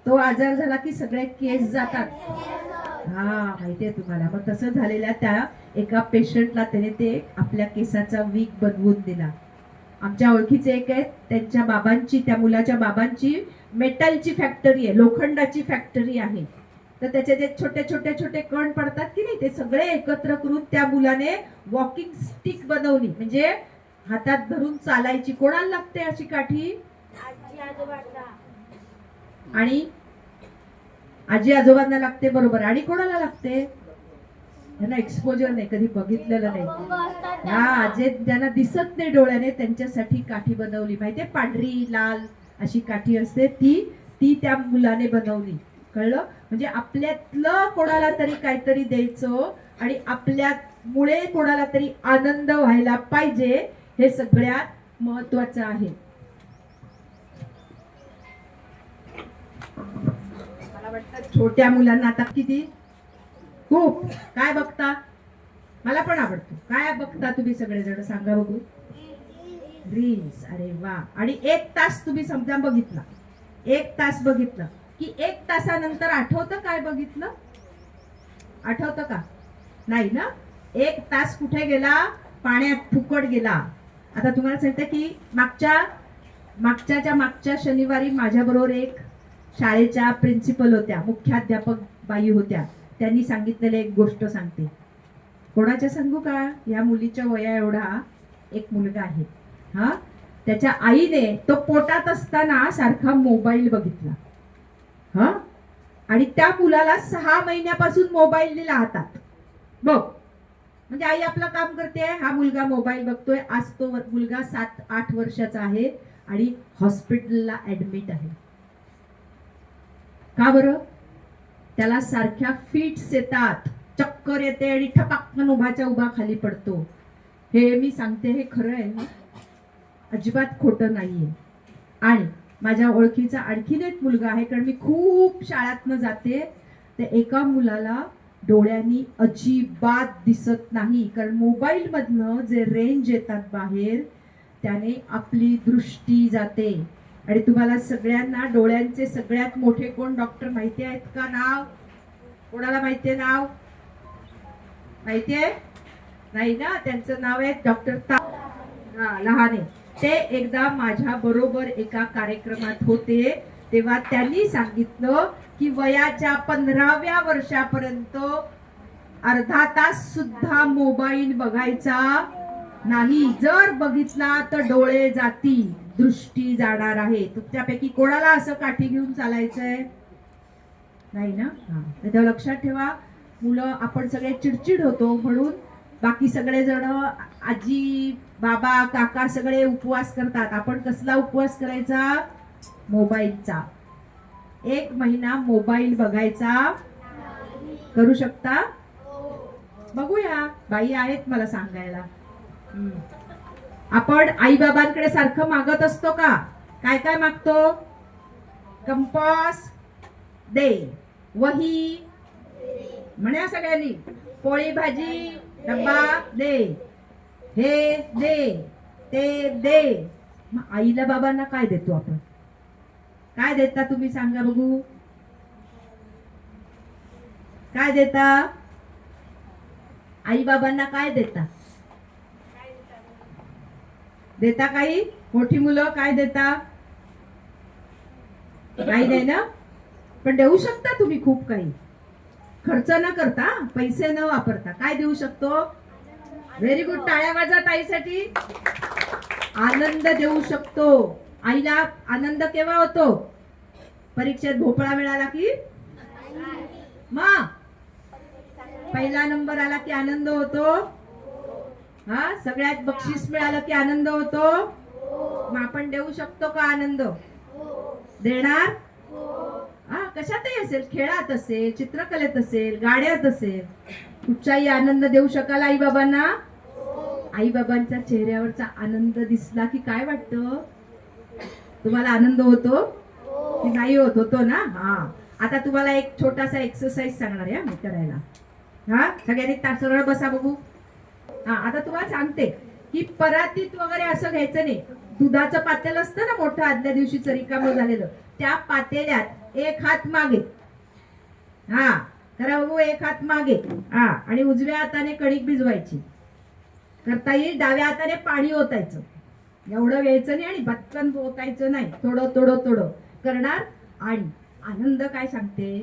तो आजार झाला की सगळे केस जातात. हा, माहितीये तुम्हाला. मग तसं झालेल्या त्या एका पेशंटला त्याने ते आपल्या केसाचा विग बनवून दिला. आमच्या ओळखीचे एक आहेत, त्यांच्या बाबांची, त्या मुलाच्या बाबांची मेटलची फॅक्टरी आहे, लोखंडाची फॅक्टरी आहे. तर त्याचे जे छोटे छोटे छोटे कण पडतात की नाही, ते सगळे एकत्र करून त्या मुलाने वॉकिंग स्टिक बनवली. म्हणजे हातात धरून चालायची. कोणाला लागते अशी काठी? आणि आजी आजोबांना लागते, बरोबर. आणि कोणाला लागते? त्यांना एक्सपोजर नाही, कधी बघितलेलं नाही, हा, जे ज्यांना दिसत नाही डोळ्याने, त्यांच्यासाठी काठी बनवली. माहितीये? पांढरी लाल अशी काठी असते, ती त्या मुलाने बनवली. कळलं? म्हणजे आपल्यातलं कोणाला तरी काहीतरी द्यायचं आणि आपल्यात मुळे कोणाला तरी आनंद व्हायला पाहिजे, हे सगळ्यात महत्वाचं आहे. मला वाटतं छोट्या मुलांना आता किती खूप काय बघता, मला पण आवडतो. काय बघता तुम्ही सगळेजण सांगा बघू. रील्स. अरे वा. आणि 1 तास तुम्ही समजा बघितला, 1 तास बघितलं की 1 तासानंतर आठवतं काय बघितलं? आठवतं का? नाही ना. 1 तास कुठे गेला? पाण्यात फुकट गेला. आता तुम्हाला सांगते की मागच्या शनिवारी माझ्याबरोबर एक शाळेच्या प्रिन्सिपल होत्या, मुख्याध्यापक बाई होत्या. त्यांनी सांगितलेली एक गोष्ट सांगते. कोणाच्या सांगू का? या मुलीच्या वया एवढा एक मुलगा आहे. हा, त्याच्या आईने तो पोटात असताना सारखा मोबाईल बघितला. हा, आणि त्या मुलाला 6 महिन्यापासून मोबाईल दिला हातात. बघ, म्हणजे आई आपलं काम करते, हा मुलगा मोबाईल बघतोय. आज तो मुलगा 7-8 वर्षाचा आहे आणि हॉस्पिटलला ऍडमिट आहे. का बरं? त्याला सारख्या फिट्स येतात, चक्कर येते आणि ठपाकन उभाच्या उभा खाली पडतो. हे मी सांगते हे खरं आहे ना, अजिबात खोटं नाहीये. आणि माझ्या ओळखीचा आणखीन एक मुलगा आहे, कारण मी खूप शाळातनं जाते. त्या एका मुलाला डोळ्यांनी अजिबात दिसत नाही, कारण मोबाईल मधनं जे रेंज येतात बाहेर त्याने आपली दृष्टी जाते. आणि तुम्हाला सगळ्यांना डोळ्यांचे सगळ्यात मोठे कोण डॉक्टर माहिती आहेत का? नाव कोणाला माहितीये? नाव माहितीये? नाही ना. त्यांचं नाव आहे डॉक्टर लहाने. ते एकदा माझ्या बरोबर एका कार्यक्रमात होते, तेव्हा त्यांनी सांगितलं की वयाच्या 15व्या वर्षापर्यंत अर्धा तास सुद्धा मोबाईल बघायचा नाही. जर बघितला तर डोळे जाती, दृष्टी जाणार आहे. तुमच्यापैकी कोणाला असं काठी घेऊन चालायचंय? नाही ना. तेव्हा लक्षात ठेवा, मुलं आपण सगळे चिडचिड होतो म्हणून बाकी सगळे जण आजी बाबा काका सगळे उपवास करतात. आपण कसला उपवास करायचा? मोबाईलचा. 1 महिना मोबाईल बघायचा. करू शकता? बघूया. बाई आहेत मला सांगायला. आपण आई बाबांकडे सारखं मागत असतो का? काय काय मागतो? कंपास दे, वही म्हणा सगळ्यांनी, पोळी भाजी डब्बा दे, हे दे, ते दे. मग आईला बाबांना काय देतो आपण? काय देता तुम्ही सांगा बघू. काय देता? आई बाबांना काय देता? देता काही? मोठी मुलं काय देता? काही नाही ना. पण देऊ शकता तुम्ही खूप काही, खर्च न करता, पैसे न वापरता. काय देऊ शकतो? Very good. टाळ्या वाजवा ताईसाठी. आनंद देऊ शकतो. आईला आनंद केव्हा होतो? परीक्षेत भोपळा मिळाला की? मग पहिला नंबर आला की आनंद होतो. हा, सगळ्यात बक्षीस मिळालं की आनंद होतो. मग आपण देऊ शकतो का आनंद? देणार? हा, कशातही असेल, खेळात असेल, चित्रकलेत असेल, गाड्यात असेल, कुठचाही आनंद देऊ शकाल आई बाबांना? आई बाबांच्या चेहऱ्यावरचा आनंद दिसला की काय वाटतं तुम्हाला? आनंद होतो की नाही होत? होतो ना. हा, आता तुम्हाला एक छोटासा एक्सरसाइज सांगणार आहे मी करायला. हा, सगळ्यांनी सरळ बसा बघू. हा, आता तुम्हाला सांगते की परातीत वगैरे असं घ्यायचं नाही. दुधाचं पातेल असतं ना मोठं, आदल्या दिवशीचं रिकामं झालेलं, त्या पातेल्यात 1 हात मागे. हा, करा बघू. 1 हात मागे. हा, आणि उजव्या हाताने कणिक भिजवायची. करता येईल. डाव्या हाताने पाणी ओतायचं. एवढं घ्यायचं नाही आणि भटकन ओतायचं नाही. थोडं थोडं थोडं करणार. आणि आनंद काय सांगते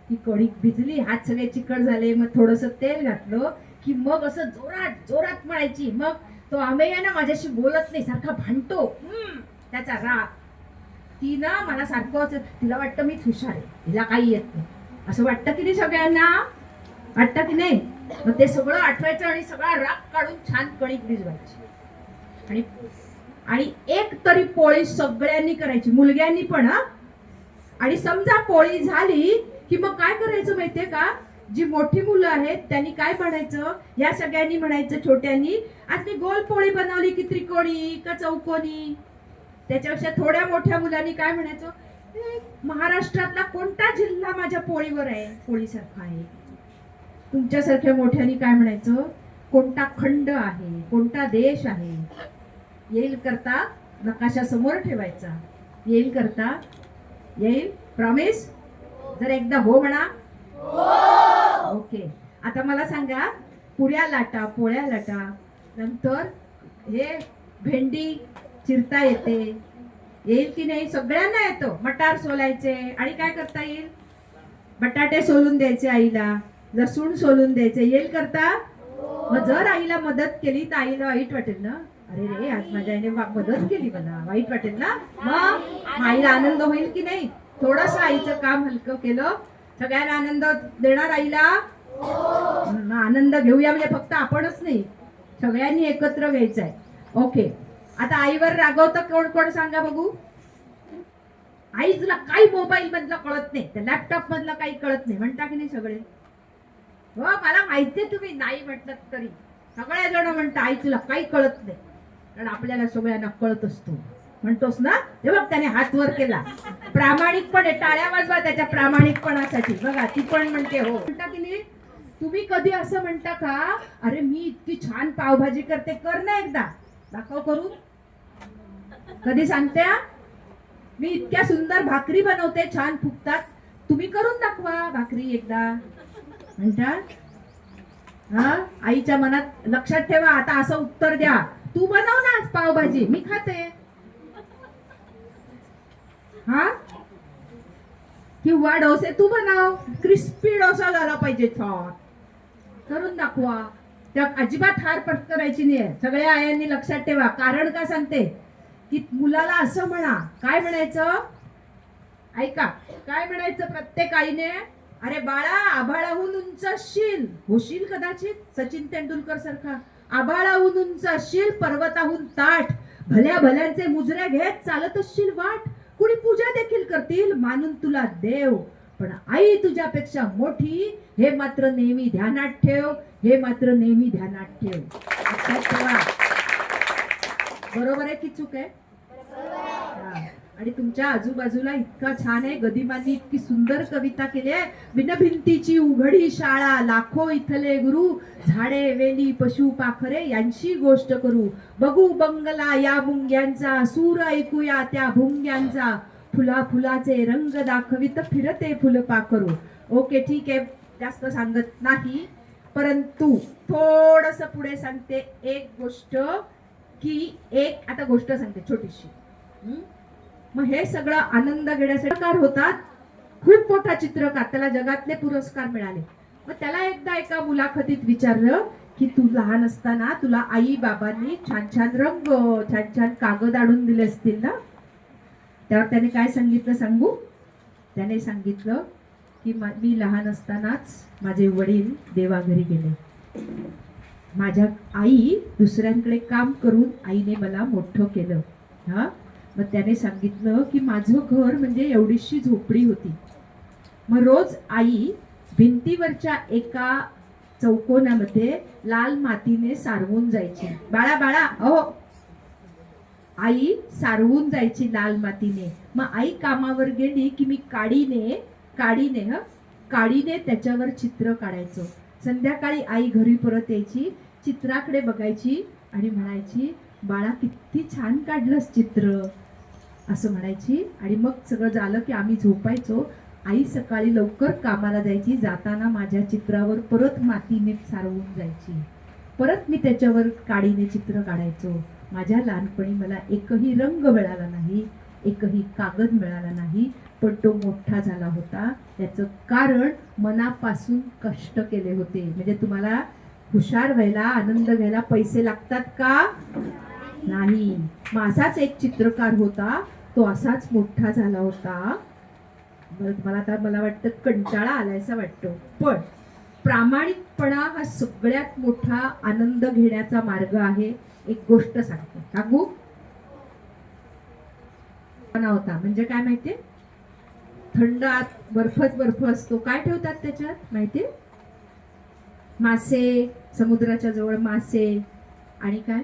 की कणिक भिजली, हात सगळे चिकट झाले, मग थोडस तेल घातलं की मग असं जोरात जोरात मळायची. मग तो आमेय ना माझ्याशी बोलत नाही, सारखा भांडतो. त्याचा राग. ती ना मला सारखं, तिला वाटतं मीच हुशार आहे, तिला काही येत नाही असं वाटतं की नाही? सगळ्यांना वाटतं की नाही? मग ते सगळं आठवायचं आणि सगळा राग काढून छान कणिक भिजवायची. आणि एक तरी पोळी सगळ्यांनी करायची, मुलग्यांनी पण. हा, आणि समजा पोळी झाली की मग काय करायचं माहितीये का? जी मोठी मुलं आहेत त्यांनी काय म्हणायचं, या सगळ्यांनी म्हणायचं छोट्यांनी, आज मी गोल पोळी बनवली की त्रिकोणी का चौकोनी. त्याच्यापेक्षा थोड्या मोठ्या मुलांनी काय म्हणायचं, "ए, महाराष्ट्रातला कोणता जिल्हा माझ्या पोळीवर आहे, पोळीसारखा आहे." तुमच्यासारख्या मोठ्यानी काय म्हणायचं, कोणता खंड आहे, कोणता देश आहे. येईल करता नकाशा समोर ठेवायचा. येईल करता येईल, प्रॉमिस. जर एकदा हो म्हणा. ओके. आता मला सांगा, पुऱ्या लाटा, पोळ्या लाटा, नंतर हे भेंडी चिरता येते, येईल की नाही? सगळ्यांना येतो. मटार सोलायचे आणि काय करता येईल, बटाटे सोलून द्यायचे आईला, लसूण सोलून द्यायचे, येईल करता. मग जर आईला मदत केली तर आईला वाईट वाटेल ना, अरे रे आज माझ्या आईने मदत केली, मला वाईट वाटेल ना. मग आईला आनंद होईल की नाही? थोडस आईचं काम हलकं केलं, सगळ्यांना आनंद देणार आईला. आनंद घेऊया म्हणजे फक्त आपणच नाही, सगळ्यांनी एकत्र घ्यायचं आहे. ओके. आता आईवर रागवतं कोण कोण सांगा बघू. आई तुला काही मोबाईल मधलं कळत नाही, त्या लॅपटॉप मधलं काही कळत नाही म्हणता की नाही सगळे? हो मला माहितीये, तुम्ही नाही म्हटलं तरी सगळे जण म्हणता आई तुला काही कळत नाही, कारण आपल्याला सगळ्यांना कळत असतो. म्हणतोस ना? हे बघ त्याने हात वर केला. प्रामाणिकपणे टाळ्या वाजवा त्याच्या प्रामाणिकपणासाठी. बघा ती पण म्हणते हो. म्हणता की नाही? तुम्ही कधी असं म्हणता का, अरे मी इतकी छान पावभाजी करते, कर ना एकदा, दाखव करू. कधी सांगते, मी इतक्या सुंदर भाकरी बनवते, छान फुगतात, तुम्ही करून दाखवा भाकरी एकदा म्हणतात. हा, आईच्या मनात लक्षात ठेवा. आता असं उत्तर द्या, तू बनव ना आज पावभाजी, मी खाते. हा, किंवा डोसे तू बनव, क्रिस्पी डोसा झाला पाहिजे, छान करून दाखवा. त्या अजिबात हार पत्करायची नाही. सगळ्या आयांनी लक्षात ठेवा. कारण का सांगते, की मुलाला असं म्हणा, काय म्हणायचं ऐका, काय म्हणायचं प्रत्येक आईने, अरे बाळा आभाळाहून उंच असशील, होशील कदाचित सचिन तेंडुलकर सारखा, आभाळाहून उंच असशील, पर्वताहून ताठ, भल्या भल्यांचे मुजरे घेत चालत असशील वाट, कुणी पूजा देखील करतील मानून तुला देव, पण आई तुझ्यापेक्षा मोठी, हे मात्र नेहमी ध्यानात ठेव, हे मात्र नेहमी ध्यानात ठेव. लक्षात ठेवा. बरोबर आहे की चूक आहे? हा. आणि तुमच्या आजूबाजूला इतका छान आहे, गदिमांनी इतकी सुंदर कविता केली आहे. बिनभिंतीची उघडी शाळा, लाखो इथले गुरु, झाडे वेली पशु पाखरे यांची गोष्ट करू, बघू बंगला या भुंग्यांचा, सूर ऐकूया त्या भुंग्यांचा, फुला फुलाचे रंग दाखवित फिरते फुलपाखरू. ओके ठीक आहे, जास्त सांगत नाही, परंतु थोडस पुढे सांगते एक गोष्ट, की एक आता गोष्ट सांगते छोटीशी. मग हे सगळं आनंद घेण्यासाठी चित्रकार होतात, खूप मोठा चित्रकार, त्याला जगातले पुरस्कार मिळाले. मग त्याला एकदा एका मुलाखतीत विचारलं की तू लहान असताना तुला आई बाबांनी छान छान रंग, छान छान कागद आणून दिले असतील ना? त्यावर त्याने काय सांगितलं सांगू? त्याने सांगितलं की मी लहान असतानाच माझे वडील देवाघरी गेले, माझ्या आई दुसऱ्यांकडे काम करून आईने मला मोठं केलं. हा, मग त्याने सांगितलं की माझं घर म्हणजे एवढीशी झोपडी होती. मग रोज आई भिंतीवरच्या एका चौकोनामध्ये लाल मातीने सारवून जायची. बाळा बाळा अहो, आई सारवून जायची लाल मातीने. मग आई कामावर गेली की मी काडीने त्याच्यावर चित्र काढायचो. संध्याकाळी आई घरी परत यायची, चित्राकडे बघायची आणि म्हणायची, बाळा किती छान काढलंस चित्र, असं म्हणायची. आणि मग सगळं झालं की आम्ही झोपायचो. आई सकाळी लवकर कामाला जायची, जाताना माझ्या चित्रावर परत मातीने सारवून जायची, परत मी त्याच्यावर काडीने चित्र काढायचो. माझ्या लहानपणी मला एकही रंग मिळाला नाही, एकही कागद मिळाला नाही, पण तो मोठा झाला होता. त्याचं कारण मनापासून कष्ट केले होते. म्हणजे तुम्हाला हुशार व्हायला, आनंद घ्यायला पैसे लागतात का? नाही. मग असाच एक चित्रकार होता, तो असाच मोठा झाला होता. मला वाटतं कंटाळा आलायसा वाटतो, पण प्रामाणिकपणा हा सगळ्यात मोठा आनंद घेण्याचा मार्ग आहे. एक गोष्ट सांगू होता म्हणजे काय माहितीये, थंड आत बर्फच बर्फ असतो, काय ठेवतात त्याच्यात माहितीये? मासे, समुद्राच्या जवळ मासे आणि काय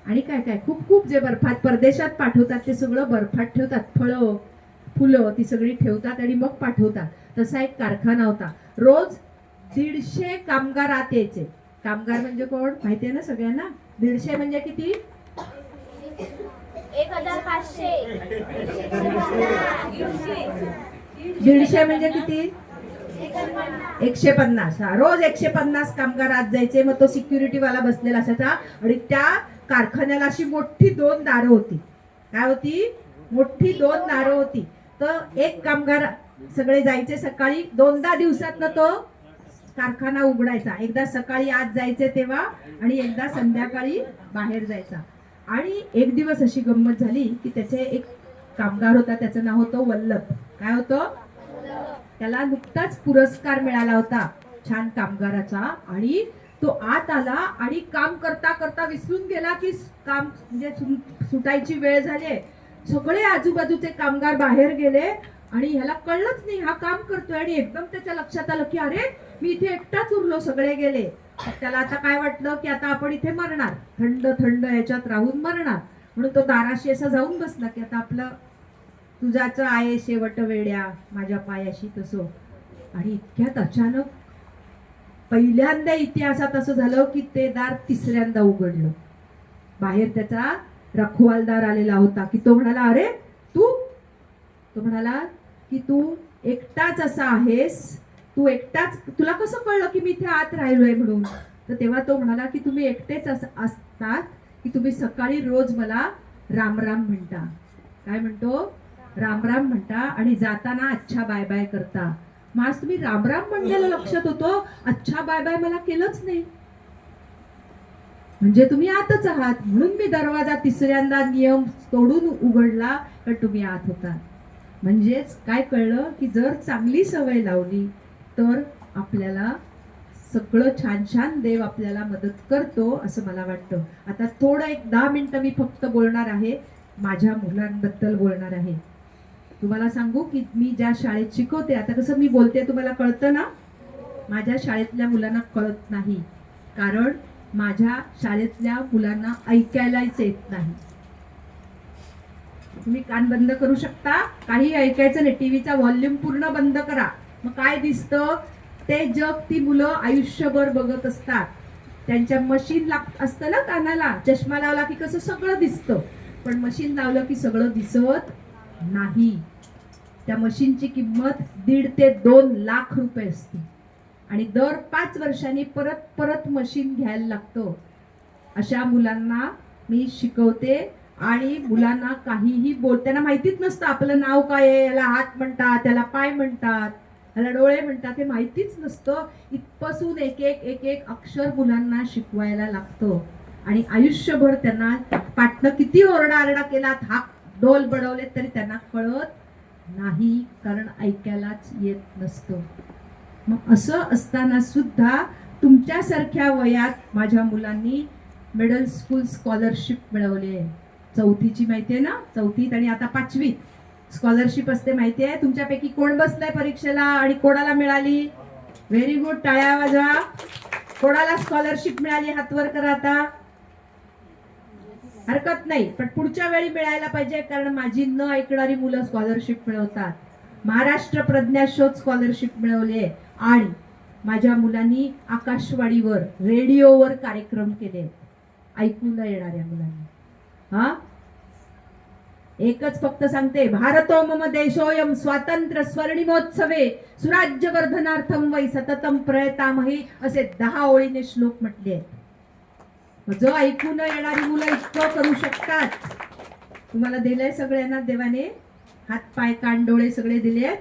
आणि काय काय खूप खूप जे बर्फात परदेशात पाठवतात ते सगळं बर्फात ठेवतात. फळं फुलं ती सगळी ठेवतात आणि मग पाठवतात. तसा एक कारखाना होता. रोज 150 कामगार आत यायचे. कामगार म्हणजे कोण माहितीये ना सगळ्यांना? 150 म्हणजे किती? 1500 150 म्हणजे किती? 150. हा, रोज 150 कामगार आत जायचे. मग तो सिक्युरिटी वाला बसलेला असायचा आणि त्या कारखान्याला अशी मोठी 2 दारं होती. काय होती? मोठी 2 दारं होती. तर एक कामगार सगळे जायचे सकाळी. 2दा दिवसातनं तो कारखाना उघडायचा. एकदा सकाळी आत जायचे तेव्हा आणि एकदा संध्याकाळी बाहेर जायचा. आणि एक दिवस अशी गंमत झाली की त्याचे एक कामगार होता, त्याचं नाव होतं वल्लभ. काय होतं? त्याला नुकताच पुरस्कार मिळाला होता छान कामगाराचा. आणि तो आत आला आणि काम करता करता विसरून गेला की काम म्हणजे सुटायची वेळ झाली. सगळे आजूबाजूचे कामगार बाहेर गेले आणि ह्याला कळलंच नाही हा काम करतोय. आणि एकदम त्याच्या लक्षात आलं की अरे मी इथे एकटाच उरलो, सगळे गेले. त्याला आता काय वाटलं की आता आपण इथे मरणार, थंड थंड ह्याच्यात राहून मरणार. म्हणून तो दाराशी असा जाऊन बसला की आता आपलं तुझाच आहे शेवट वेड्या माझ्या पायाशी तसं. आणि इतक्यात अचानक पहिल्यांदा इतिहासात असं झालं की ते दार 3ऱ्यांदा उघडलं. बाहेर त्याचा रखवालदार आलेला होता की तो म्हणाला अरे तो म्हणाला की तू एकटाच असा आहेस, तू एकटाच, तुला कसं कळलं की मी इथे आत राहिलोय म्हणून? तर तेव्हा तो म्हणाला की तुम्ही एकटेच असतात की तुम्ही सकाळी रोज मला राम राम म्हणता. काय म्हणतो? राम राम म्हणता आणि जाताना अच्छा बाय बाय करता. मग आज तुम्ही राम राम म्हणलेलं लक्षात होतं, अच्छा बाय बाय मला केलंच नाही. म्हणजे तुम्ही आतच आहात. म्हणून मी दरवाजा 3ऱ्यांदा नियम तोडून उघडला तर तुम्ही आत होता. म्हणजेच काय कळलं की जर चांगली सवय लावली तर आपल्याला सगळं छान छान देव आपल्याला मदत करतो असं मला वाटतं. आता थोडं एक 10 मिनिटं मी फक्त बोलणार आहे, माझ्या मुलांबद्दल बोलणार आहे. तुम्हाला सांगू की मी ज्या शाळेत शिकवते, आता कसं मी बोलते तुम्हाला कळतं ना, माझ्या शाळेतल्या मुलांना कळत नाही. कारण माझ्या शाळेतल्या मुलांना ऐकायलाच येत नाही. तुम्ही कान बंद करू शकता, काही ऐकायचं नाही. टीव्हीचा व्हॉल्यूम पूर्ण बंद करा. मग काय दिसतं? ते जग ती मुलं आयुष्यभर बघत असतात. त्यांच्या मशीन असतं ना कानाला, चष्मा लावला की कसं सगळं दिसतं, पण मशीन लावलं की सगळं दिसत नाही. त्या मशीनची किंमत 1.5 ते 2 लाख रुपये असते आणि दर 5 वर्षांनी परत परत मशीन घ्यायला लागतं. अशा मुलांना मी शिकवते आणि मुलांना काहीही त्यांना माहितीच नसतं आपलं नाव काय आहे, याला हात म्हणतात, त्याला पाय म्हणतात, याला डोळे म्हणतात, हे माहितीच नसतं. इथपासून एक एक अक्षर मुलांना शिकवायला लागतं. आणि आयुष्यभर त्यांना पाठनं किती ओरडा केलात, हाक डोल बडवले तरी त्यांना कळत नाही, कारण ऐकायलाच येत नसतं. मग असं असताना सुद्धा तुमच्यासारख्या वयात माझ्या मुलांनी मिडल स्कूल स्कॉलरशिप मिळवली आहे. 4थीची माहितीये ना, 4थीत आणि आता 5वीत स्कॉलरशिप असते माहिती आहे. तुमच्यापैकी कोण बसलाय परीक्षेला आणि कोणाला मिळाली? व्हेरी गुड, टाळ्या वाजवा. कोणाला स्कॉलरशिप मिळाली हात वर करा आता. हरकत नाही, पण पुढच्या वेळी मिळायला पाहिजे, कारण माझी न ऐकणारी मुलं स्कॉलरशिप मिळवतात. महाराष्ट्र प्रज्ञाशोध स्कॉलरशिप मिळवली आहे आणि माझ्या मुलांनी आकाशवाणीवर रेडिओवर कार्यक्रम केले ऐकू न येणाऱ्या मुलांनी. हा, एकच फक्त सांगते, भारतो मम देशोयम स्वातंत्र्य स्वर्णिमोत्सवे सुराज्यवर्धनार्थम वै सततम प्रयतामहे असे 10 ओळीने श्लोक म्हटले. जो ऐकू न येणारी मुलं इतकं करू शकतात. तुम्हाला दिलंय सगळ्यांना देवाने, हात पाय कान डोळे सगळे दिले.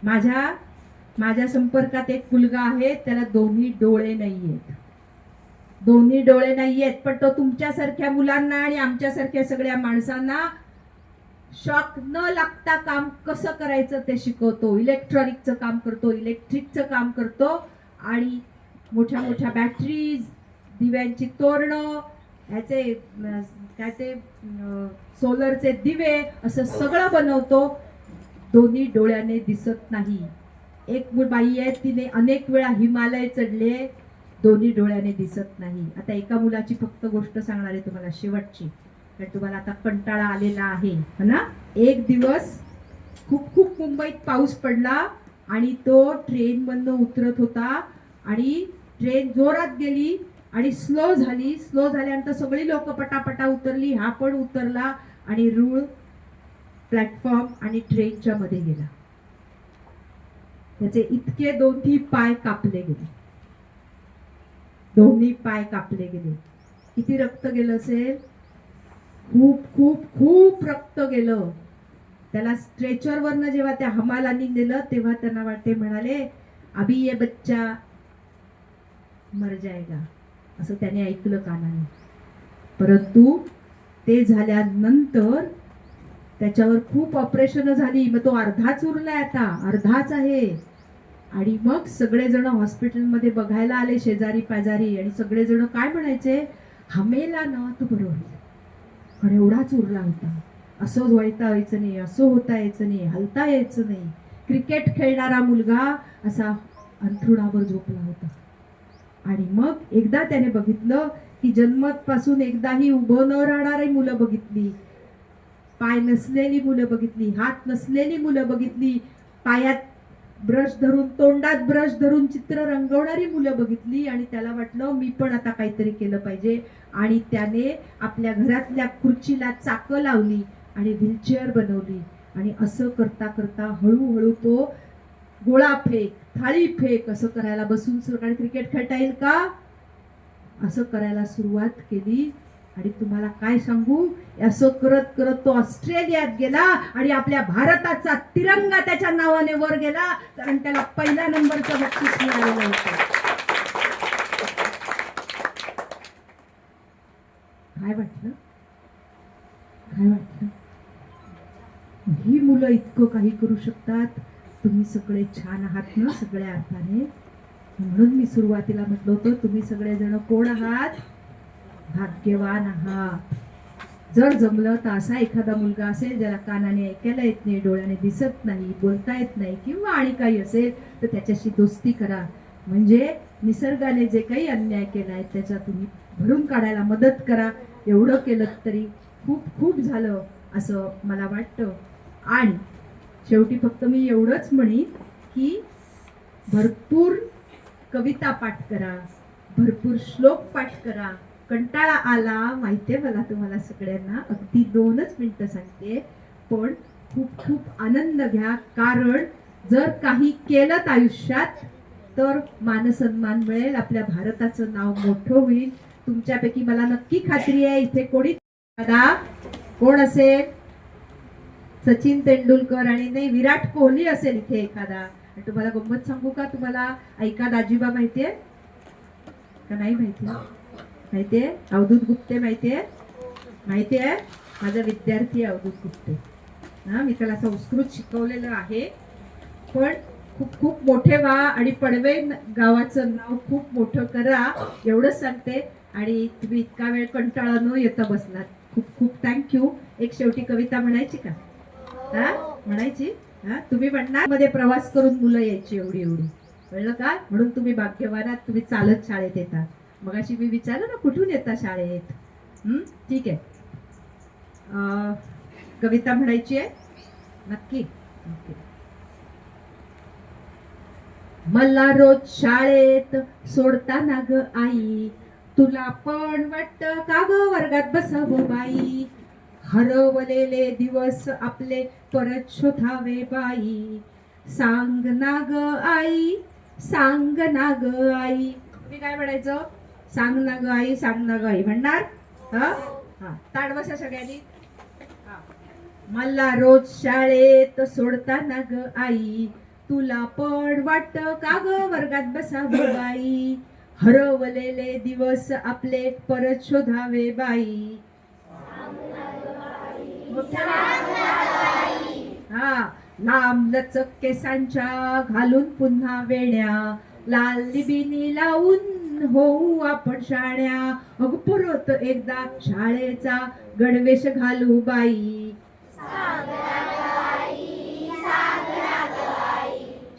माझ्या संपर्कात एक मुलगा आहे, त्याला दोन्ही डोळे नाहीयेत, पण तो तुमच्यासारख्या मुलांना आणि आमच्यासारख्या सगळ्या माणसांना शॉक न लागता काम कसं करायचं ते शिकवतो. इलेक्ट्रॉनिकचं काम करतो, इलेक्ट्रिकचं काम करतो आणि मोठ्या मोठ्या बॅटरीज, दिव्यांची तोरणं, ह्याचे काय ते सोलरचे दिवे, असं सगळं बनवतो. दोन्ही डोळ्याने दिसत नाही. एक बाई आहे, तिने अनेक वेळा हिमालय चढले, दोन्ही डोळ्याने दिसत नाही. आता एका मुलाची फक्त गोष्ट सांगणार आहे तुम्हाला, शेवटची, कारण तुम्हाला आता कंटाळा आलेला आहे हो ना. एक दिवस खूप खूप मुंबईत पाऊस पडला आणि तो ट्रेन मधनं उतरत होता आणि ट्रेन जोरात गेली आणि स्लो झाली. स्लो झाल्यानंतर सगळी लोक पटापटा उतरली, हा पण उतरला आणि रूळ प्लॅटफॉर्म आणि ट्रेनच्या मध्ये गेला. त्याचे इतके दोन्ही पाय कापले गेले, दोन्ही पाय कापले गेले. किती रक्त गेलं असेल? खूप खूप खूप रक्त गेलं. त्याला स्ट्रेचर वरनं जेव्हा त्या हमालांनी नेलं तेव्हा त्यांना वाटते, म्हणाले अभी ये बच्चा मर जाएगा, असं त्याने ऐकलं कानाने. परंतु ते झाल्यानंतर त्याच्यावर खूप ऑपरेशन झाली. मग तो अर्धाच उरलाय, आता अर्धाच आहे. आणि मग सगळेजण हॉस्पिटलमध्ये बघायला आले, शेजारी पाजारी, आणि सगळेजण काय म्हणायचे, हमेला ना तो बरोबर, पण एवढाच उरला होता, असं व्हायता यायचं नाही, असं होता यायचं नाही, हलता यायचं नाही. क्रिकेट खेळणारा मुलगा असा अंथरुणावर झोपला होता. आणि मग एकदा त्याने बघितलं की जन्मापासून एकदाही उभं न राहणारी मुलं बघितली, पाय नसलेली मुलं बघितली, हात नसलेली मुलं बघितली, पायात ब्रश धरून, तोंडात ब्रश धरून चित्र रंगवणारी मुलं बघितली. आणि त्याला वाटलं मी पण आता काहीतरी केलं पाहिजे. आणि त्याने आपल्या घरातल्या खुर्चीला चाकं लावली आणि व्हीलचेअर बनवली. आणि असं करता करता हळूहळू तो गोळा फेक, थाळी फेक असं करायला, बसून सकाळी क्रिकेट खेळता येईल का असं करायला सुरुवात केली. आणि तुम्हाला काय सांगू, असं करत करत तो ऑस्ट्रेलियात गेला आणि आपल्या भारताचा तिरंगा त्याच्या नावाने वर गेला, कारण त्याला पहिल्या नंबरचं बक्षीस मिळालेलं होतं. काय वाटलं, काय वाटलं? ही मुलं इतकं काही करू शकतात. तुम्ही सगळे छान आहात ना सगळ्या अर्थाने. म्हणून मी सुरुवातीला म्हटलं होतं, तुम्ही सगळेजण कोण आहात? भाग्यवान आहात. जर जमलं तर असा एखादा मुलगा असेल ज्याला कानाने ऐकायला येत नाही, डोळ्याने दिसत नाही, बोलता येत नाही, किंवा आणि काही असेल, तर त्याच्याशी दोस्ती करा. म्हणजे निसर्गाने जे काही अन्याय केला आहे त्याचा तुम्ही भरून काढायला मदत करा. एवढं केलं तरी खूप खूप झालं असं मला वाटतं. आणि शेवटी फक्त मी एवढंच म्हणेन की भरपूर कविता पाठ करा, भरपूर श्लोक पाठ करा. कंटाळा आला माहितीये मला तुम्हाला सगळ्यांना, अगदी 2च मिनिटं सांगते, पण खूप खूप आनंद घ्या. कारण जर काही केलं आयुष्यात तर मानसन्मान मिळेल, आपल्या भारताचं नाव मोठं होईल. तुमच्यापैकी मला नक्की खात्री आहे इथे कोणी दादा कोण असेल, सचिन तेंडुलकर आणि नाही विराट कोहली असेल इथे एखादा. आणि तुम्हाला गंमत सांगू का, तुम्हाला ऐका दाजीबा माहितीये का नाही माहिती? माहितीये? अवधूत गुप्ते माहितीये? माहितीये? माझा विद्यार्थी आहे अवधूत गुप्ते. हा, मी त्याला संस्कृत शिकवलेलं आहे. पण खूप खूप मोठे व्हा आणि पडवे गावाचं नाव खूप मोठं करा, एवढंच सांगते. आणि तुम्ही इतका वेळ कंटाळा न येता बसलात, खूप खूप थँक्यू. एक शेवटी कविता म्हणायची का? हा, म्हणायची? हा, तुम्ही म्हणणार मध्ये प्रवास करून मुलं यायची एवढी एवढी, कळलं का? म्हणून तुम्ही भाग्यवानात, तुम्ही चालत शाळेत येता. मगाशी मी विचारलं ना कुठून येता शाळेत. ठीक आहे. कविता म्हणायची आहे नक्की? मला रोज शाळेत सोडताना ग आई, तुला पण वाटत का ग वर्गात बसावं बाई, हरवलेले दिवस आपले परत शोधावे बाई, सांग ना ग आई, सांग ना ग आई. तुम्ही काय म्हणायचं? सांग ना ग आई, सांग ना ग आई म्हणणार. हा हा, ताड बसा सगळ्यांनी. मला रोज शाळेत सोडताना ग आई, तुला पण वाटत का ग वर्गात बसावं बाई, हरवलेले दिवस आपले परत शोधावे बाई. हा, लांब लचक केसांच्या घालून पुन्हा वेण्या, लाल लिबिनी लावून होऊ आपण शाण्या, अग परत एकदा शाळेचा गणवेश घालू बाई.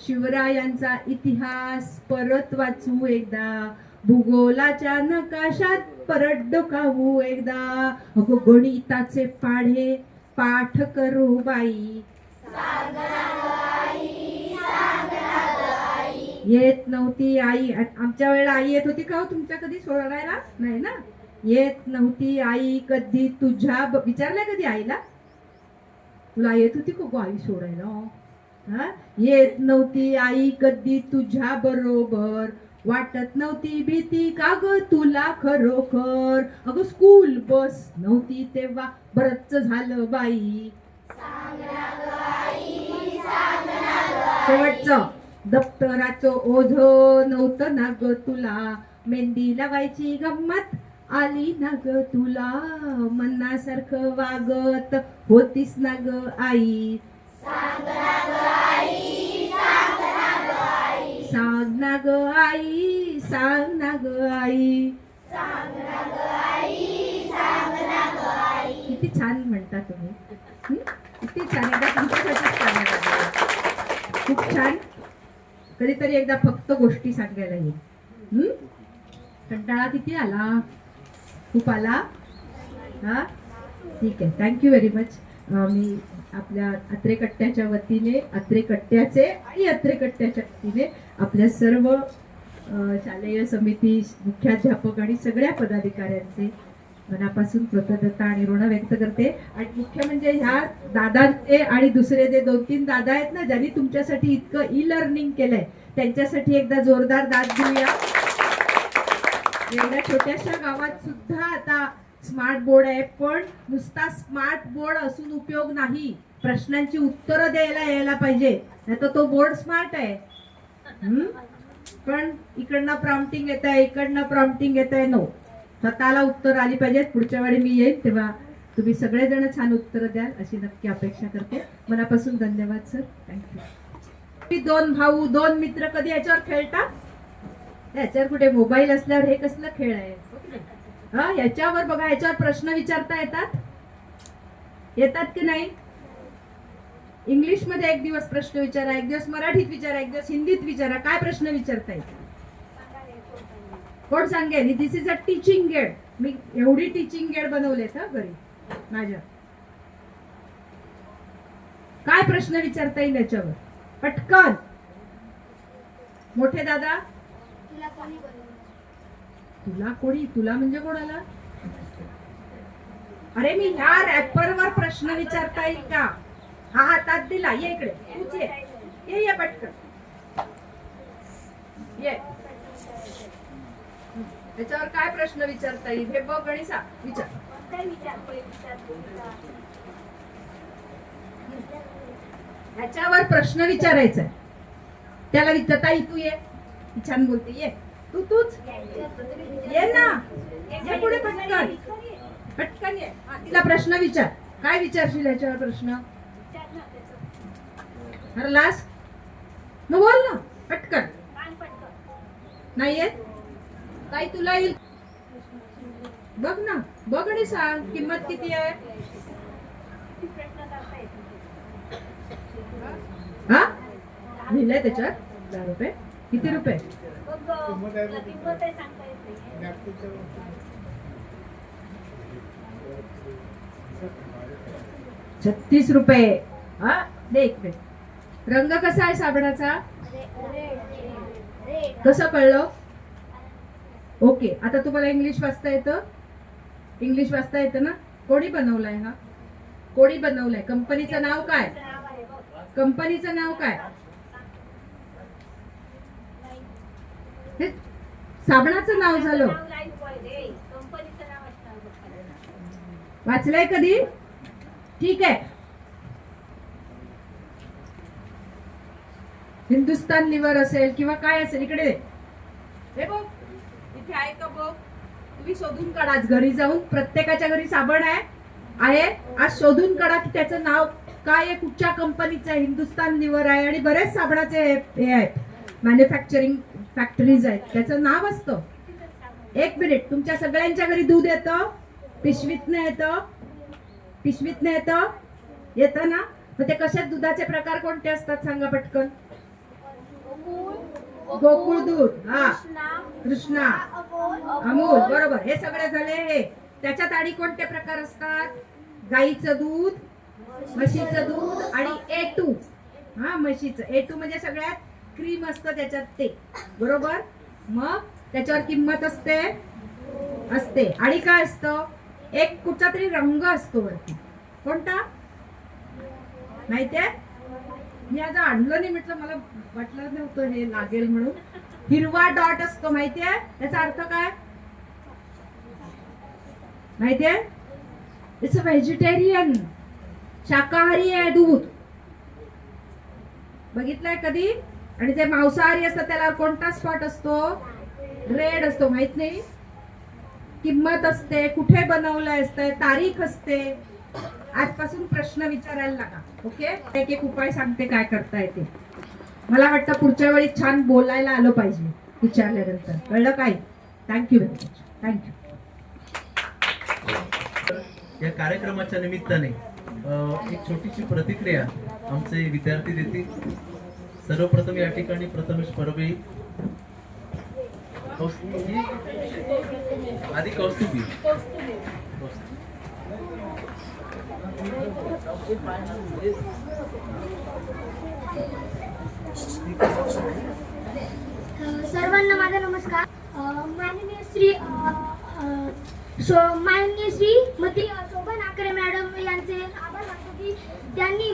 शिवरायांचा इतिहास परत वाचू एकदा, भूगोलाच्या नकाशात परत डोकावू एकदा, अगो गणिताचे पाढे पाठ करू बाई, येत नव्हती आई. आमच्या वेळेला आई येत होती का हो तुमच्या कधी सोडायला? नाही ना. येत नव्हती आई कधी तुझ्या विचारलंय कधी आईला? तुला येत होती का गो आई सोडायला? हा, येत नव्हती आई कधी तुझ्या बरोबर, वाटत नव्हती भीती का ग तुला खरोखर, अगं स्कूल बस नव्हती तेव्हा बरंच झालं बाई. शेवटचं, दप्तराचं ओझ नव्हतं ना ग तुला, मेहंदी लावायची गंमत आली ना ग तुला, मनासारखं वागत होतीस ना ग आई. सांग ना ग आई, सांग ना ग आई. किती छान म्हणता तुम्ही. किती छान. एकदा तुमच्यासाठीच छान आहे. खूप छान. कधीतरी एकदा फक्त गोष्टी सांगायला येईल. कंटाळा किती आला? खूप आला? हा, ठीक आहे. Thank you very much. मी आपल्या अत्रे कट्ट्याच्या वतीने, अत्रे कट्ट्याचे आणि अत्रे कट्ट्याच्या वतीने आपल्या सर्व शालेय समिती, मुख्याध्यापक आणि सगळ्या पदाधिकाऱ्यांचे मनापासून कृतज्ञता आणि ऋण व्यक्त करते. आणि मुख्य म्हणजे ह्या दादांचे आणि दुसरे जे 2-3 दादा आहेत ना, ज्यांनी तुमच्यासाठी इतकं ई लर्निंग केलंय, त्यांच्यासाठी एकदा जोरदार दाद देऊया. एवढ्या छोट्याशा गावात सुद्धा आता स्मार्ट बोर्ड आहे, पण नुसता स्मार्ट बोर्ड असून उपयोग नाही, प्रश्नांची उत्तरं द्यायला यायला पाहिजे. नाही तर तो बोर्ड स्मार्ट आहे, पण इकडनं प्रॉम्प्टिंग येत आहे, इकडनं प्रॉम्प्टिंग येत आहे. नो, स्वतःला उत्तर आली पाहिजेत. पुढच्या वेळी मी येईल तेव्हा तुम्ही सगळेजण छान उत्तर द्याल अशी नक्की अपेक्षा करते. मनापासून धन्यवाद सर. थँक्यू. 2 भाऊ 2 मित्र कधी याच्यावर खेळतात? याच्यावर कुठे मोबाईल असल्यावर हे कसलं खेळ आहे? हा, याच्यावर बघा, याच्यावर प्रश्न विचारता येतात. येतात की नाही? इंग्लिश मध्ये एक दिवस प्रश्न विचारा, एक दिवस मराठीत विचारा, एक दिवस हिंदीत विचारा. काय प्रश्न विचारता येईल? कोण सांगेल? दिस इज अ टीचिंग गेड. मी एवढी टीचिंग गेड बनवलेत हा घरी माझ्या. काय प्रश्न विचारता येईल याच्यावर? पटकन. मोठे दादा, तुला कोणी? तुला म्हणजे कोणाला? अरे मी ह्या रॅपरवर प्रश्न विचारता येईल का? हा हातात दिला. ये इकडे, तूच ये. ये पटकन ये. त्याच्यावर काय प्रश्न विचारता येईल हे बघ आणि सांग. विचार. ह्याच्यावर प्रश्न विचारायचा. त्याला विचारता येईल. तू ये, छान बोलते. ये तूच ये ना. ये पुढे पटकन पटकन ये. तिला प्रश्न विचार. काय विचारशील ह्याच्यावर प्रश्न? लास्ट मग बोल ना पटकन. नाही येत? काय तुला येईल? बघ ना, बघ आणि सांग. किंमत किती आहे? हा, लिहिलंय त्याच्यात 10 रुपये. किती रुपये? 36 रुपये. हा, देख दे. रंग कसा आहे साबणाचा? कसं कळलं? ओके. आता तुम्हाला इंग्लिश वाचता येतं? इंग्लिश वाचता येतं ना? कोणी बनवलाय हा? कोणी बनवलाय? कंपनीचं नाव काय? कंपनीचं नाव काय? हे साबणाचं नाव झालं. वाचलंय कधी? ठीक आहे. हिंदुस्तान लिव्हर असेल किंवा काय असेल. इकडे हे बघ, इथे आहे का बघ. तुम्ही शोधून काढा घरी जाऊन. प्रत्येकाच्या घरी साबण आहे. आज शोधून काढा की त्याचं नाव काय आहे, कुठच्या कंपनीचं आहे. हिंदुस्तान लिव्हर आहे आणि बरेच साबणाचे हे आहेत, मॅन्युफॅक्चरिंग फॅक्टरीज आहेत, त्याचं नाव असतं. 1 मिनिट. तुमच्या सगळ्यांच्या घरी दूध येतं? पिशवीतनं येतं? पिशवीतनं येतं? येतं ना? मग ते कशात? दुधाचे प्रकार कोणते असतात सांगा पटकन. गोकुळ दूध, हा कृष्णा, अमूल, बरोबर. हे सगळे झाले. हे त्याच्यात आणि कोणते प्रकार असतात? गाईचं दूध, म्हशीचं दूध आणि A2. हा, म्हशीचं A2 म्हणजे सगळ्यात क्रीम असतं त्याच्यात ते, बरोबर. मग त्याच्यावर किंमत असते. आणि काय असतं? एक कुठचा तरी रंग असतो वरती. कोणता माहितीये? मी आज आणलं नाही, म्हटलं मला वाटलं नव्हतं हे लागेल म्हणून. हिरवा डॉट असतो, माहितीये? त्याचा अर्थ काय माहितीये? इट्स अ व्हेजिटेरियन, शाकाहारी आहे दूध. बघितलंय कधी? आणि जे मांसाहारी असतं त्याला कोणता स्पॉट असतो? रेड असतो. माहित नाही? किंमत असते, कुठे बनवलंय असते, तारीख असते. आजपासून प्रश्न विचारायला लागा. ओके, एक एक उपाय सांगते काय करता येते. मला वाटतं पुढच्या वेळी छान बोलायला आलं पाहिजे विचारल्यानंतर. कळलं काय? Thank you very much. थँक्यू. या कार्यक्रमाच्या निमित्ताने एक छोटीशी प्रतिक्रिया आमचे विद्यार्थी देतील. सर्वप्रथम या ठिकाणी प्रथमेश परबे, आधी कौस्तुभी. सर्वांना माझा नमस्कार. माननीय श्री मती शोभा नाकरे मॅडम यांचे आभार मानतो की त्यांनी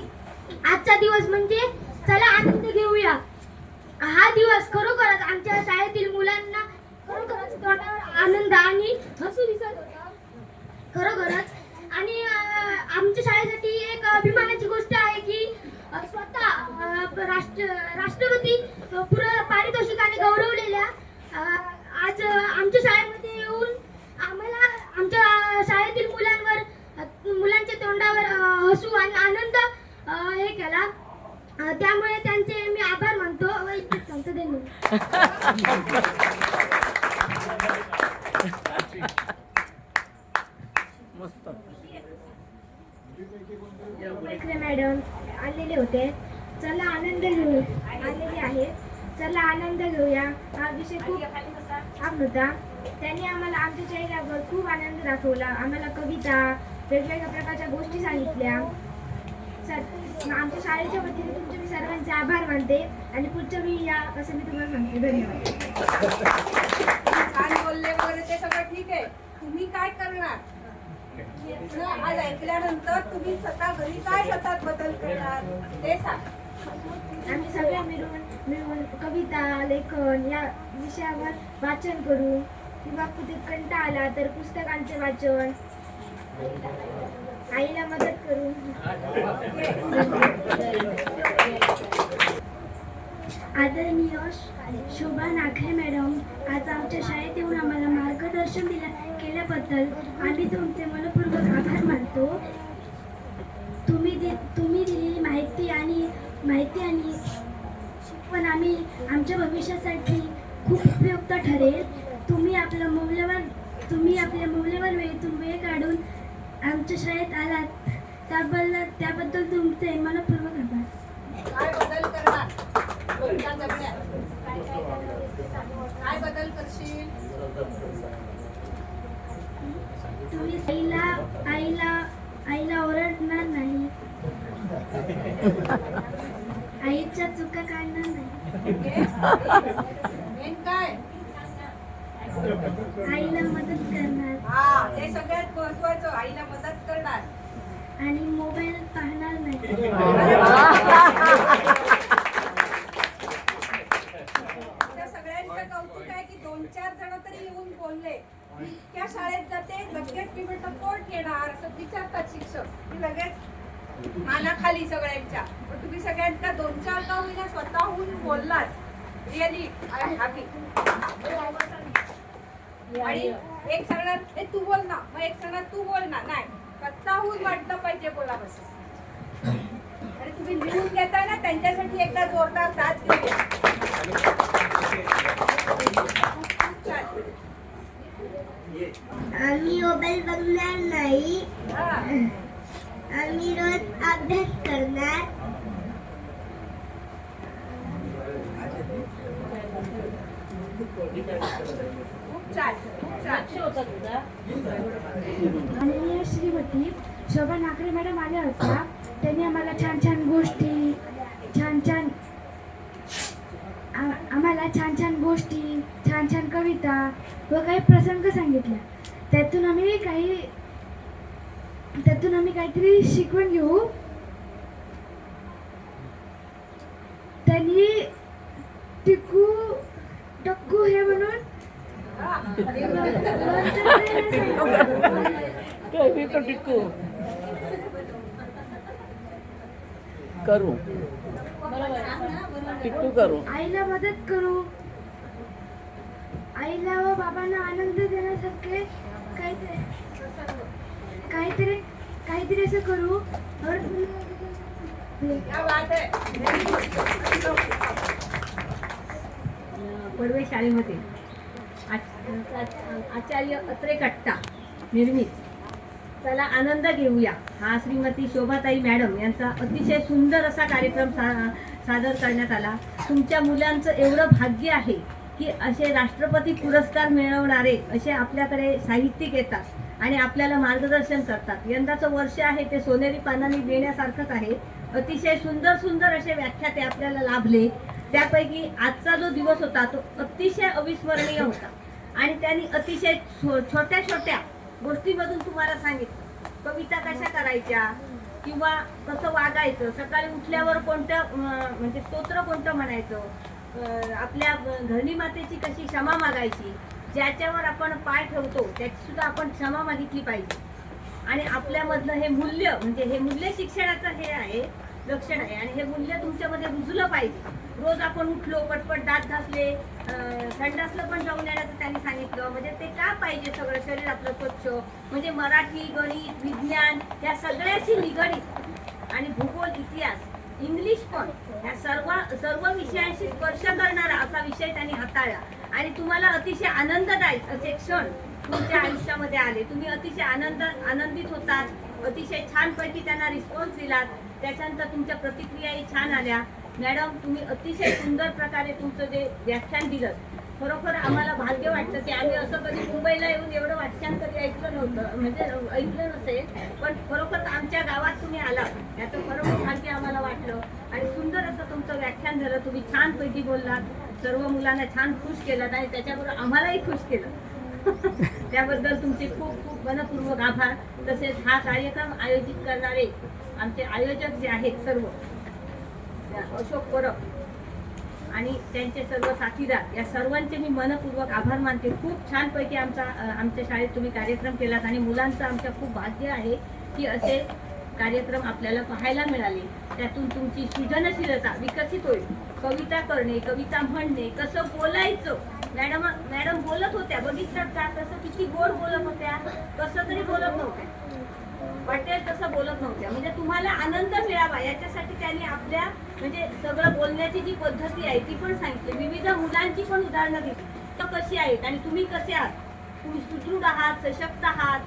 आजचा दिवस म्हणजे चला आनंद घेऊया हा दिवस खरोखरच आमच्या शाळेतील मुलांना खरोखरच तोंडावर आनंद आणि हसू दिसत होता. खरोखरच. आणि आमच्या शाळेसाठी एक अभिमानाची गोष्ट आहे की स्वतः राष्ट्रपती पारितोषिकाने गौरवलेल्या आज आमच्या शाळेमध्ये येऊन आम्हाला आमच्या शाळेतील मुलांच्या तोंडावर हसू आणि आनंद हे केला. त्यामुळे त्यांचे मी आभार मानतो. मॅडम आलेले होते. चला आनंद घेऊ आलेले आहे. चला आनंद घेऊया हा विषय खूप छान होता. त्यांनी आम्हाला आमच्या चेहऱ्यावर खूप आनंद दाखवला. आम्हाला कविता, वेगवेगळ्या प्रकारच्या गोष्टी सांगितल्या. आमच्या शाळेच्या वतीने तुमचे मी सर्वांचे आभार मानते आणि पुढच्या वेळी या असं मी तुम्हाला सांगते. धन्यवाद. छान बोलले वगैरे ते सगळं ठीक आहे. तुम्ही काय करणार? आज ऐकल्यानंतर तुम्ही स्वतः घरी काय स्वतःत बदल करणार ते सांग. आम्ही सगळ्या मिळून कविता, लेखन या विषयावर वाचन करू किंवा कुठे कंटाळा आला तर पुस्तकांचे वाचन, आईला मदत करू. आदरणीय शोभा नाखरे मॅडम, आज आमच्या शाळेत येऊन आम्हाला मार्गदर्शन केल्याबद्दल आम्ही तुमचे मनपूर्वक आभार मानतो. तुम्ही दिलेली माहिती आणि शिकवण आमच्या भविष्यासाठी खूप उपयुक्त ठरेल. तुम्ही आपल्या मौल्यवान वेळेतून वेळ काढून आमच्या शाळेत आलात त्याबद्दल तुमचे मनपूर्वक आभार. काय बदल करणार? काय बदल करशील? तुम्ही आईला ओरडणार नाही. आईच्या चुका काढणार नाही. मेन काय? आईला मदत करणार. हा, हे सगळ्यात महत्वाचं. आईला मदत करणार आणि मोबाईल पाहणार नाही. त्या सगळ्यांचं कौतुक आहे की 2-4 जण तरी येऊन बोलले. इतक्या शाळेत जाते, लगेच मी म्हटलं कोण येणार असं विचारतात शिक्षक. मी लगेच मानाखाली सगळ्यांच्या. पण तुम्ही सगळ्यांच्या 2-4 का होईना स्वतःहून बोललात. Really I am happy. आणि एक सांगणार हे तू बोल ना, मग एक सांगणार तू बोल ना. नाही, स्वतःहून वाटलं पाहिजे बोला बस. आणि तुम्ही लिहून घेताय ना, त्यांच्यासाठी एकदा जोरदार साथ देऊया. आम्ही मोबाईल बघणार नाही. आम्ही रोज अभ्यास करणार. खूप छान खूप छान. माननीय श्रीमती शोभा नाकरे मॅडम आल्या होत्या. त्यांनी आम्हाला छान छान गोष्टी छान छान कविता व काही प्रसंग सांगितला. त्यातून आम्ही काहीतरी शिकवून घेऊ. त्यांनी टक्कू हे म्हणून टिक्कू करू टिक्कू करू. आईला मदत करू. आईला व बाबांना आनंद देण्यासारखे काहीतरी असं करू. पडवे शाळेमध्ये आचार्य अत्रे कट्टा निर्मित चला आनंद घेऊया हा श्रीमती शोभाताई मॅडम यांचा अतिशय सुंदर असा कार्यक्रम सादर करण्यात आला. तुमच्या मुलांचं एवढं भाग्य आहे की असे राष्ट्रपती पुरस्कार मिळवणारे असे आपल्याकडे साहित्यिक येतात आणि आपल्याला मार्गदर्शन करतात. यंदाचं वर्ष आहे ते सोनेरी पानांनी देण्यासारखंच आहे. अतिशय सुंदर असे व्याख्याते आपल्याला लाभले. त्यापैकी आजचा जो दिवस होता तो अतिशय अविस्मरणीय होता आणि त्यांनी अतिशय छोट्या गोष्टीमधून तुम्हाला सांगितलं. कविता कशा करायच्या किंवा कसं वागायचं, सकाळी उठल्यावर कोणतं म्हणजे स्तोत्र कोणतं म्हणायचं, आपल्या धरणी मातेची कशी क्षमा मागायची, ज्याच्यावर आपण पाय ठेवतो त्याची सुद्धा आपण क्षमा मागितली पाहिजे. आणि आपल्यामधलं हे मूल्य म्हणजे हे मूल्य शिक्षणाचं हे आहे लक्षण आहे आणि हे मूल्य तुमच्यामध्ये रुजलं पाहिजे. रोज आपण उठलो पटपट दात घासले संडासला पण जाऊन येण्याचं त्यांनी सांगितलं. म्हणजे ते का पाहिजे सगळं शरीर आपलं स्वच्छ. म्हणजे मराठी गणित विज्ञान या सगळ्याशी निगडीत आणि भूगोल इतिहास इंग्लिश पण या सर्व विषयांशी स्पर्श करणारा असा विषय त्यांनी हाताळला आणि तुम्हाला अतिशय आनंददायक असे क्षण तुमच्या आयुष्यामध्ये आले. तुम्ही अतिशय आनंदित होतात. अतिशय छानपैकी त्यांना रिस्पॉन्स दिलात. त्याच्यानंतर तुमच्या प्रतिक्रियाही छान आल्या. मॅडम तुम्ही अतिशय सुंदर प्रकारे तुमचं जे व्याख्यान दिलं खरोखर आम्हाला भाग्य वाटतं की आम्ही असं कधी मुंबईला येऊन एवढं व्याख्यान कधी ऐकलं नव्हतं म्हणजे ऐकलं नसेल. पण खरोखर आमच्या गावात तुम्ही आला याचं खरोखर भाग्य आम्हाला वाटलं आणि सुंदर असं तुमचं व्याख्यान झालं. तुम्ही छानपैकी बोललात. सर्व मुलांना छान खुश केलात आणि त्याच्याबरोबर आम्हालाही खुश केलं. त्याबद्दल तुमचे खूप मनपूर्वक आभार. तसेच हा कार्यक्रम आयोजित करणारे आमचे आयोजक जे आहेत सर्व अशोक परब आणि त्यांचे सर्व साथीदार या सर्वांचे मी मनपूर्वक आभार मानते. खूप छानपैकी आमच्या शाळेत तुम्ही कार्यक्रम केलात आणि मुलांचं आमच्या खूप भाग्य आहे की असे कार्यक्रम आपल्याला पाहायला मिळाले. त्यातून तुमची सृजनशीलता विकसित होईल. कविता करणे, कविता म्हणणे, कसं बोलायचं. मॅडम बोलत होत्या बघितलं का कसं किती गोड बोलत होत्या. कसं तरी बोलत नव्हत्या वाटेल तसं बोलत नव्हत्या. म्हणजे तुम्हाला आनंद मिळावा याच्यासाठी त्यांनी आपल्या म्हणजे सगळं बोलण्याची जी पद्धती आहे ती पण सांगितली. विविध मुलांची पण उदाहरणं दिली तर कशी आहेत आणि तुम्ही कसे आहात. तुम्ही सुदृढ आहात, सशक्त आहात,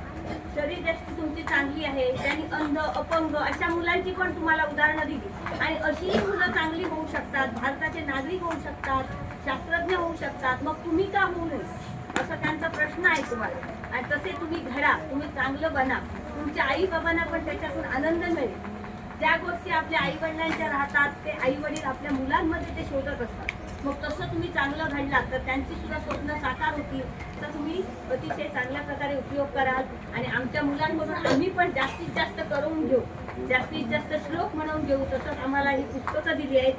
शरीरदृष्टी तुमची चांगली आहे. त्यांनी अंध अपंग अशा मुलांची पण तुम्हाला उदाहरणं दिली आणि अशीही मुलं चांगली होऊ शकतात. भारताचे नागरिक होऊ शकतात, शास्त्रज्ञ होऊ शकतात. मग तुम्ही का होऊ नये असा त्यांचा प्रश्न आहे तुम्हाला. आणि तसे तुम्ही घडा, तुम्ही चांगलं बना. तुमच्या आई बाबांना पण त्याच्यातून आनंद मिळेल. ज्या गोष्टी आपल्या आई वडिलांच्या राहतात ते आई वडील आपल्या मुलांमध्ये ते शोधत असतात. मग तसं तुम्ही चांगलं घडलात तर त्यांची सुद्धा स्वप्न साकार होतील. तर तुम्ही अतिशय चांगल्या प्रकारे उपयोग कराल आणि आमच्या मुलांकडून आम्ही पण जास्तीत जास्त करून घेऊ, जास्तीत जास्त श्लोक म्हणून घेऊ. तसंच आम्हाला ही पुस्तकं दिली आहेत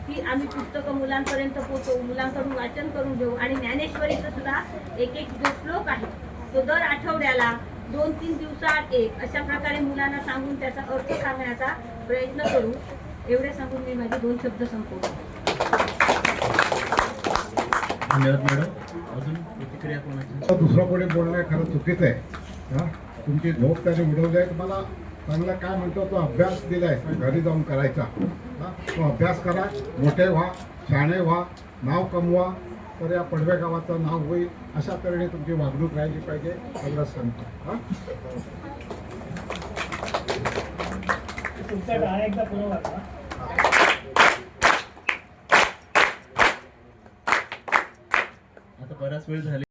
की आम्ही पुस्तकं मुलांपर्यंत पोहोचवू, मुलांकडून वाचन करून घेऊ. आणि ज्ञानेश्वरीचा सुद्धा एक जो श्लोक आहे तो दर आठवड्याला 2-3 दिवसात एक अशा प्रकारे मुलांना सांगून त्याचा अर्थ सांगण्याचा प्रयत्न करू. एवढे सांगून मी माझे 2 शब्द संपवतो. धन्यवाद मॅडम. अजून प्रतिक्रिया कोणाची? दुसरं कोणी बोलणं खरं चुकीचं आहे. तुमची झोप त्याने उडवली आहे. तुम्हाला चांगला काय म्हणतो तो अभ्यास दिलाय घरी जाऊन करायचा. तो अभ्यास करा, मोठे व्हा, शहाणे व्हा, नाव कमवा तर या पडवे गावाचं नाव होईल. अशा तऱ्हेने तुमची वागणूक राहिली पाहिजे एवढंच सांगतो. तुमचा गाणं एकदा पुन्हा वाचा. बराच वेळ झाले